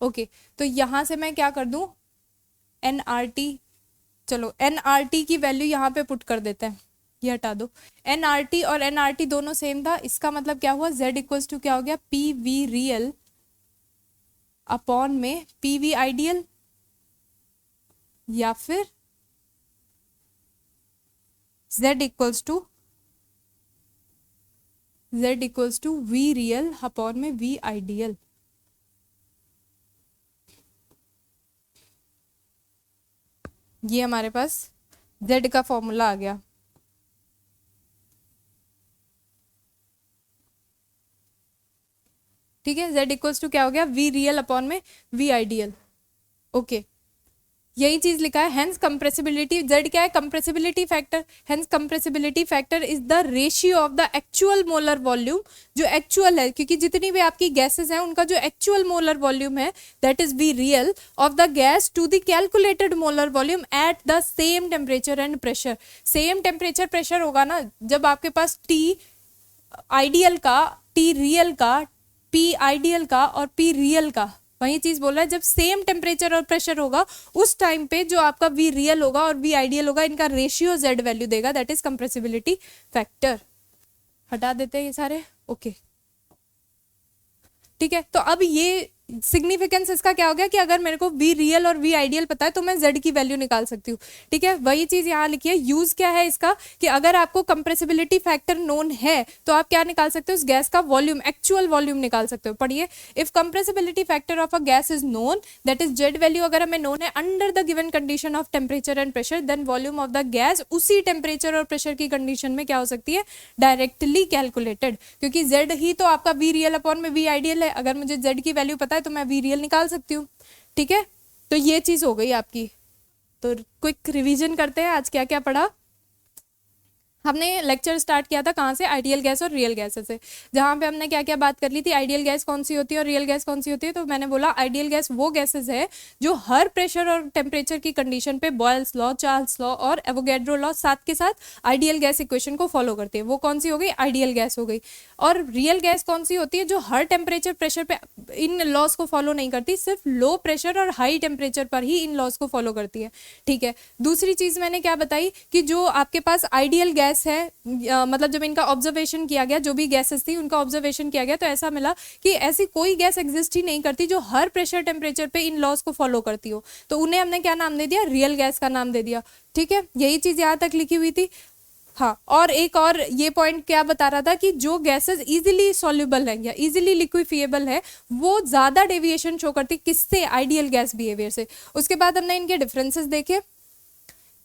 ओके, तो यहाँ से मैं क्या कर दूं, nRT, चलो nRT की वैल्यू यहाँ पे पुट कर देते हैं, ये हटा दो। nRT और nRT दोनों सेम था, इसका मतलब क्या हुआ, Z इक्वल्स टू क्या हो गया, PV रियल अपॉन में PV आइडियल, या फिर Z equals to V real upon में V आइडियल। ये हमारे पास Z का फॉर्मूला आ गया। ठीक है, Z इक्वल्स टू क्या हो गया, V रियल अपॉन में V आइडियल। ओके, यही चीज लिखा है। हेंस कंप्रेसिबिलिटी, Z क्या है, compressibility factor. Hence compressibility factor is the ratio of the actual molar volume, जो एक्चुअल है, क्योंकि जितनी भी आपकी गैसेस हैं उनका जो एक्चुअल मोलर वॉल्यूम है that is V real of the gas to the calculated molar volume at the same temperature and pressure. Same temperature pressure होगा ना, जब आपके पास T आइडियल का, T रियल का, P आइडियल का और P रियल का, वही चीज बोल रहा है, जब सेम टेम्परेचर और प्रेशर होगा उस टाइम पे जो आपका V रियल होगा और V आइडियल होगा, इनका रेशियो Z वैल्यू देगा, दैट इज कंप्रेसिबिलिटी फैक्टर। हटा देते हैं ये सारे। ओके, ठीक है, तो अब ये सिग्निफिकेंस इसका क्या हो गया कि अगर मेरे को V रियल और V आइडियल पता है तो मैं Z की वैल्यू निकाल सकती हूँ। ठीक है, वही चीज यहाँ लिखी है। यूज क्या है इसका कि अगर आपको कंप्रेसिबिलिटी फैक्टर नोन है तो आप क्या निकाल सकते हो, उस गैस का वॉल्यूम, एक्चुअल वॉल्यूम निकाल सकते हो। पढ़िए, if compressibility factor of a gas is known, that is Z value अगर हमें नोन है under the given condition of temperature and pressure, then volume of the gas उसी टेम्परेचर और प्रेशर की कंडीशन में क्या हो सकती है, डायरेक्टली कैलकुलेटेड, क्योंकि Z ही तो आपका V रियल अपॉन में V आइडियल है। अगर मुझे Z की वैल्यू पता है तो मैं V रियल निकाल सकती हूँ। ठीक है, तो ये चीज हो गई आपकी। तो क्विक रिवीजन करते हैं, आज क्या क्या पढ़ा। हमने लेक्चर स्टार्ट किया था कहाँ से, आइडियल गैस और रियल गैस से, जहाँ पे हमने क्या क्या बात कर ली थी, आइडियल गैस कौन सी होती है और रियल गैस कौन सी होती है। तो मैंने बोला आइडियल गैस वो गैसेस है जो हर प्रेशर और टेम्परेचर की कंडीशन पे बॉयल्स लॉ, चार्ल्स लॉ और एवोगैड्रो लॉ साथ के साथ आइडियल गैस इक्वेशन को फॉलो करती है। वो कौन सी हो गई, आइडियल गैस हो गई। और रियल गैस कौन सी होती है, जो हर टेम्परेचर प्रेशर पे इन लॉज को फॉलो नहीं करती, सिर्फ लो प्रेशर और हाई टेम्परेचर पर ही इन लॉज को फॉलो करती है। ठीक है, दूसरी चीज मैंने क्या बताई कि जो आपके पास आइडियल गैस है, मतलब जब इनका ऑब्जर्वेशन किया गया, जो भी गैसेस थी उनका ऑब्जर्वेशन किया गया, तो ऐसा मिला कि ऐसी कोई गैस एग्जिस्ट ही नहीं करती जो हर प्रेशर टेम्परेचर पे इन लॉज को फॉलो करती हो। तो उन्हें हमने क्या नाम दे दिया, रियल गैस का नाम दे दिया। ठीक है, यही चीज यहाँ तक लिखी हुई थी। हाँ, और एक और ये पॉइंट क्या बता रहा था कि जो गैसेस इजीली सॉल्युबल है या इजीली लिक्विफिएबल है वो ज्यादा डेविएशन शो करती, किससे, आइडियल गैस बिहेवियर से। उसके बाद हमने इनके डिफरेंसेस देखे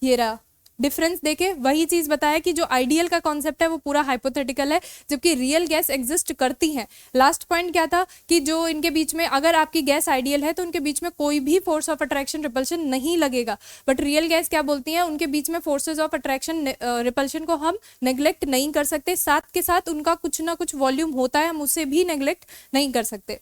ये रहा डिफरेंस देखे, वही चीज बताया कि जो आइडियल का कॉन्सेप्ट है वो पूरा हाइपोथेटिकल है, जबकि रियल गैस एग्जिस्ट करती हैं। लास्ट पॉइंट क्या था कि जो इनके बीच में अगर आपकी गैस आइडियल है तो उनके बीच में कोई भी फोर्स ऑफ अट्रैक्शन रिपल्शन नहीं लगेगा, बट रियल गैस क्या बोलती हैं, उनके बीच में फोर्सेज ऑफ अट्रैक्शन रिपल्शन को हम नेग्लेक्ट नहीं कर सकते, साथ के साथ उनका कुछ ना कुछ वॉल्यूम होता है, हम उसे भी नेग्लेक्ट नहीं कर सकते।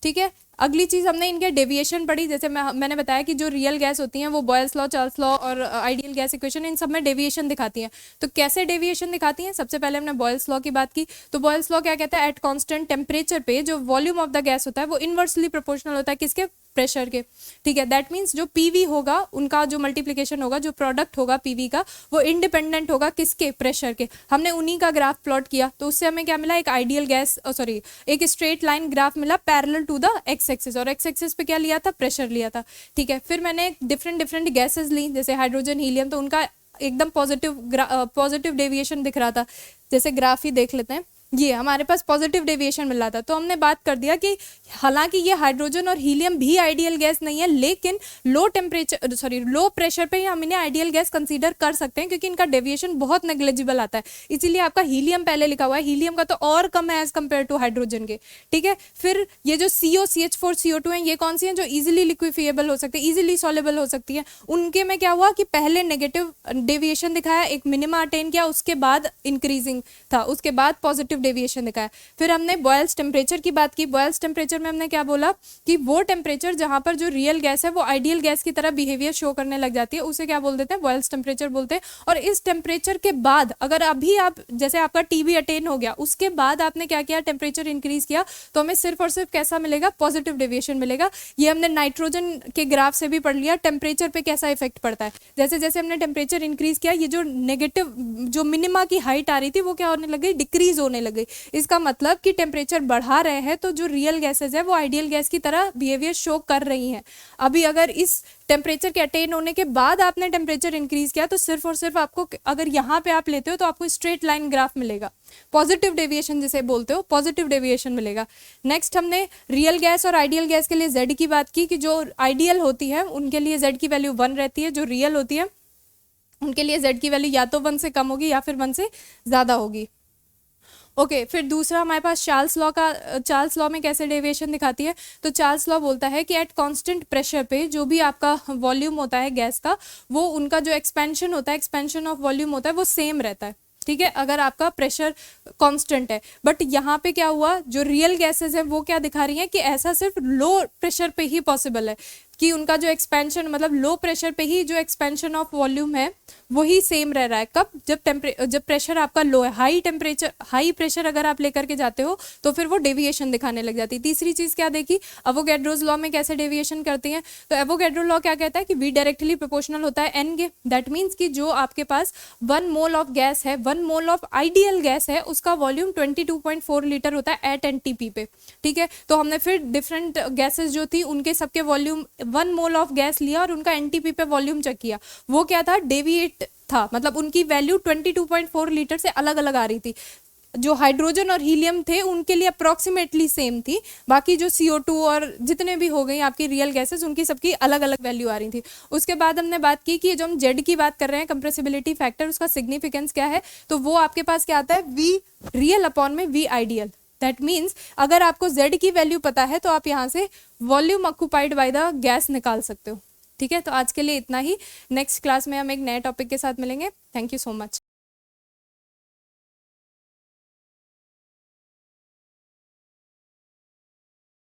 ठीक है, अगली चीज हमने इनके डेविएशन पढ़ी, जैसे मैंने बताया कि जो रियल गैस होती हैं वो बॉयल्स लॉ, चार्ल्स लॉ और आइडियल गैस इक्वेशन, इन सब में डेविएशन दिखाती हैं। तो कैसे डेविएशन दिखाती हैं, सबसे पहले हमने बॉयल्स लॉ की बात की। तो बॉयल्स लॉ क्या कहता है, एट कांस्टेंट टेम्परेचर पे जो वॉल्यूम ऑफ द गैस होता है वो इनवर्सली प्रोपोर्शनल होता है किसके, प्रेशर के। ठीक है, दैट मीन्स जो पीवी होगा उनका जो मल्टीप्लिकेशन होगा, जो प्रोडक्ट होगा पीवी का, वो इंडिपेंडेंट होगा किसके, प्रेशर के। हमने उन्हीं का ग्राफ प्लॉट किया तो उससे हमें क्या मिला, एक आइडियल गैस सॉरी एक स्ट्रेट लाइन ग्राफ मिला parallel to the x axis, और एक्स एक्सिस पे क्या लिया था, प्रेशर लिया था। ठीक है, फिर मैंने डिफरेंट गैसेस ली, जैसे हाइड्रोजन, हीलियम, तो उनका एकदम पॉजिटिव डेविएशन दिख रहा था। जैसे ग्राफ ही देख लेते हैं, ये हमारे पास पॉजिटिव डेविएशन मिल रहा था, तो हमने बात कर दिया कि हालांकि ये हाइड्रोजन और हीलियम भी आइडियल गैस नहीं है, लेकिन लो प्रेशर पे हम इन्हें आइडियल गैस कंसीडर कर सकते हैं क्योंकि इनका डेविएशन बहुत नेग्लिजिबल आता है, इसीलिए आपका हीलियम पहले लिखा हुआ है, हीलियम का तो और कम है एज कंपेयर टू हाइड्रोजन के। ठीक है, फिर ये जो CO, CH4, CO2 है, ये कौन सी हैं जो इजिली लिक्विफिएबल हो सकती है, इजिली सॉलेबल हो सकती है। उनके में क्या हुआ कि पहले नेगेटिव डेविएशन दिखाया, एक मिनिमा अटेन किया, उसके बाद इंक्रीजिंग था, उसके बाद पॉजिटिव डेविएशन दिखाया। फिर हमने बॉयल्स टेम्परेचर की बात की। बॉयल्स टेम्परेचर में हमने क्या बोला कि वो टेम्परेचर जहां पर जो रियल गैस है वो आइडियल गैस की तरह बिहेवियर शो करने लग जाती है, उसे क्या बोल देते हैं, बॉयल्स टेम्परेचर बोलते हैं। और इस टेम्परेचर के बाद अगर अभी आप जैसे आपका TB अटेन हो गया, उसके बाद आपने क्या किया, टेम्परेचर इंक्रीज किया, तो हमें सिर्फ और सिर्फ कैसा मिलेगा, पॉजिटिव डेविएशन मिलेगा। ये हमने नाइट्रोजन के ग्राफ से भी पढ़ लिया, टेम्परेचर पे कैसा इफेक्ट पड़ता है। जैसे जैसे हमने टेम्परेचर इंक्रीज किया, ये जो नेगेटिव जो मिनिमा की हाइट आ रही थी वो क्या होने लग गई, डिक्रीज होने लग गई। इसका मतलब कि टेम्परेचर बढ़ा रहे हैं तो जो रियल गैसेज है वो आइडियल गैस की तरह बिहेवियर शो कर रही हैं। अभी अगर इस टेम्परेचर के अटेन होने के बाद आपने टेम्परेचर इंक्रीज किया तो सिर्फ और सिर्फ आपको, अगर यहाँ पे आप लेते हो तो आपको स्ट्रेट लाइन ग्राफ मिलेगा, पॉजिटिव डेविएशन जिसे बोलते हो, पॉजिटिव डेविएशन मिलेगा। नेक्स्ट हमने रियल गैस और आइडियल गैस के लिए Z की बात की कि जो आइडियल होती है उनके लिए Z की वैल्यू 1 रहती है, जो रियल होती है उनके लिए Z की वैल्यू या तो 1 से कम होगी या फिर 1 से ज़्यादा होगी। ओके, फिर दूसरा हमारे पास चार्ल्स लॉ में कैसे डेविएशन दिखाती है। तो चार्ल्स लॉ बोलता है कि एट कांस्टेंट प्रेशर पे जो भी आपका वॉल्यूम होता है गैस का, वो उनका जो एक्सपेंशन होता है, एक्सपेंशन ऑफ वॉल्यूम होता है, वो सेम रहता है। ठीक है, अगर आपका प्रेशर कांस्टेंट है। बट यहाँ पे क्या हुआ, जो रियल गैसेस है वो क्या दिखा रही हैं कि ऐसा सिर्फ लो प्रेशर पे ही पॉसिबल है, कि उनका जो एक्सपेंशन मतलब लो प्रेशर पे ही जो एक्सपेंशन ऑफ वॉल्यूम है वही सेम रह रहा है। कब, जब प्रेशर आपका लो है, हाई प्रेशर अगर आप लेकर के जाते हो तो फिर वो डेविएशन दिखाने लग जाती है। तीसरी चीज क्या देखी, एवोगैड्रोज लॉ में कैसे डेविएशन करती हैं। तो एवोगैड्रो लॉ क्या कहता है कि V डायरेक्टली प्रोपोर्शनल होता है N के। दैट मीन्स कि जो आपके पास 1 मोल ऑफ गैस है, 1 मोल ऑफ आइडियल गैस है, उसका वॉल्यूम 22.4 लीटर होता है एट NTP पे। ठीक है, तो हमने फिर डिफरेंट गैसेस जो थी उनके सबके वॉल्यूम 1 मोल ऑफ गैस लिया और उनका NTP पे वॉल्यूम चेक किया, वो क्या था, डेविएट था, मतलब उनकी वैल्यू 22.4 लीटर से अलग अलग आ रही थी। जो हाइड्रोजन और हीलियम थे उनके लिए अप्रोक्सीमेटली सेम थी, बाकी जो CO2 और जितने भी हो गई आपकी रियल गैसेस उनकी सबकी अलग अलग वैल्यू आ रही थी। उसके बाद हमने बात की कि जो हम Z की बात कर रहे हैं, कंप्रेसिबिलिटी फैक्टर, उसका सिग्निफिकेंस क्या है। तो वो आपके पास क्या आता है, V रियल अपॉन में V आइडियल। दैट मीन्स अगर आपको Z की वैल्यू पता है तो आप यहाँ से volume occupied by the gas निकाल सकते हो। ठीक है, तो आज के लिए इतना ही। नेक्स्ट क्लास में हम एक नए टॉपिक के साथ मिलेंगे। Thank you so much.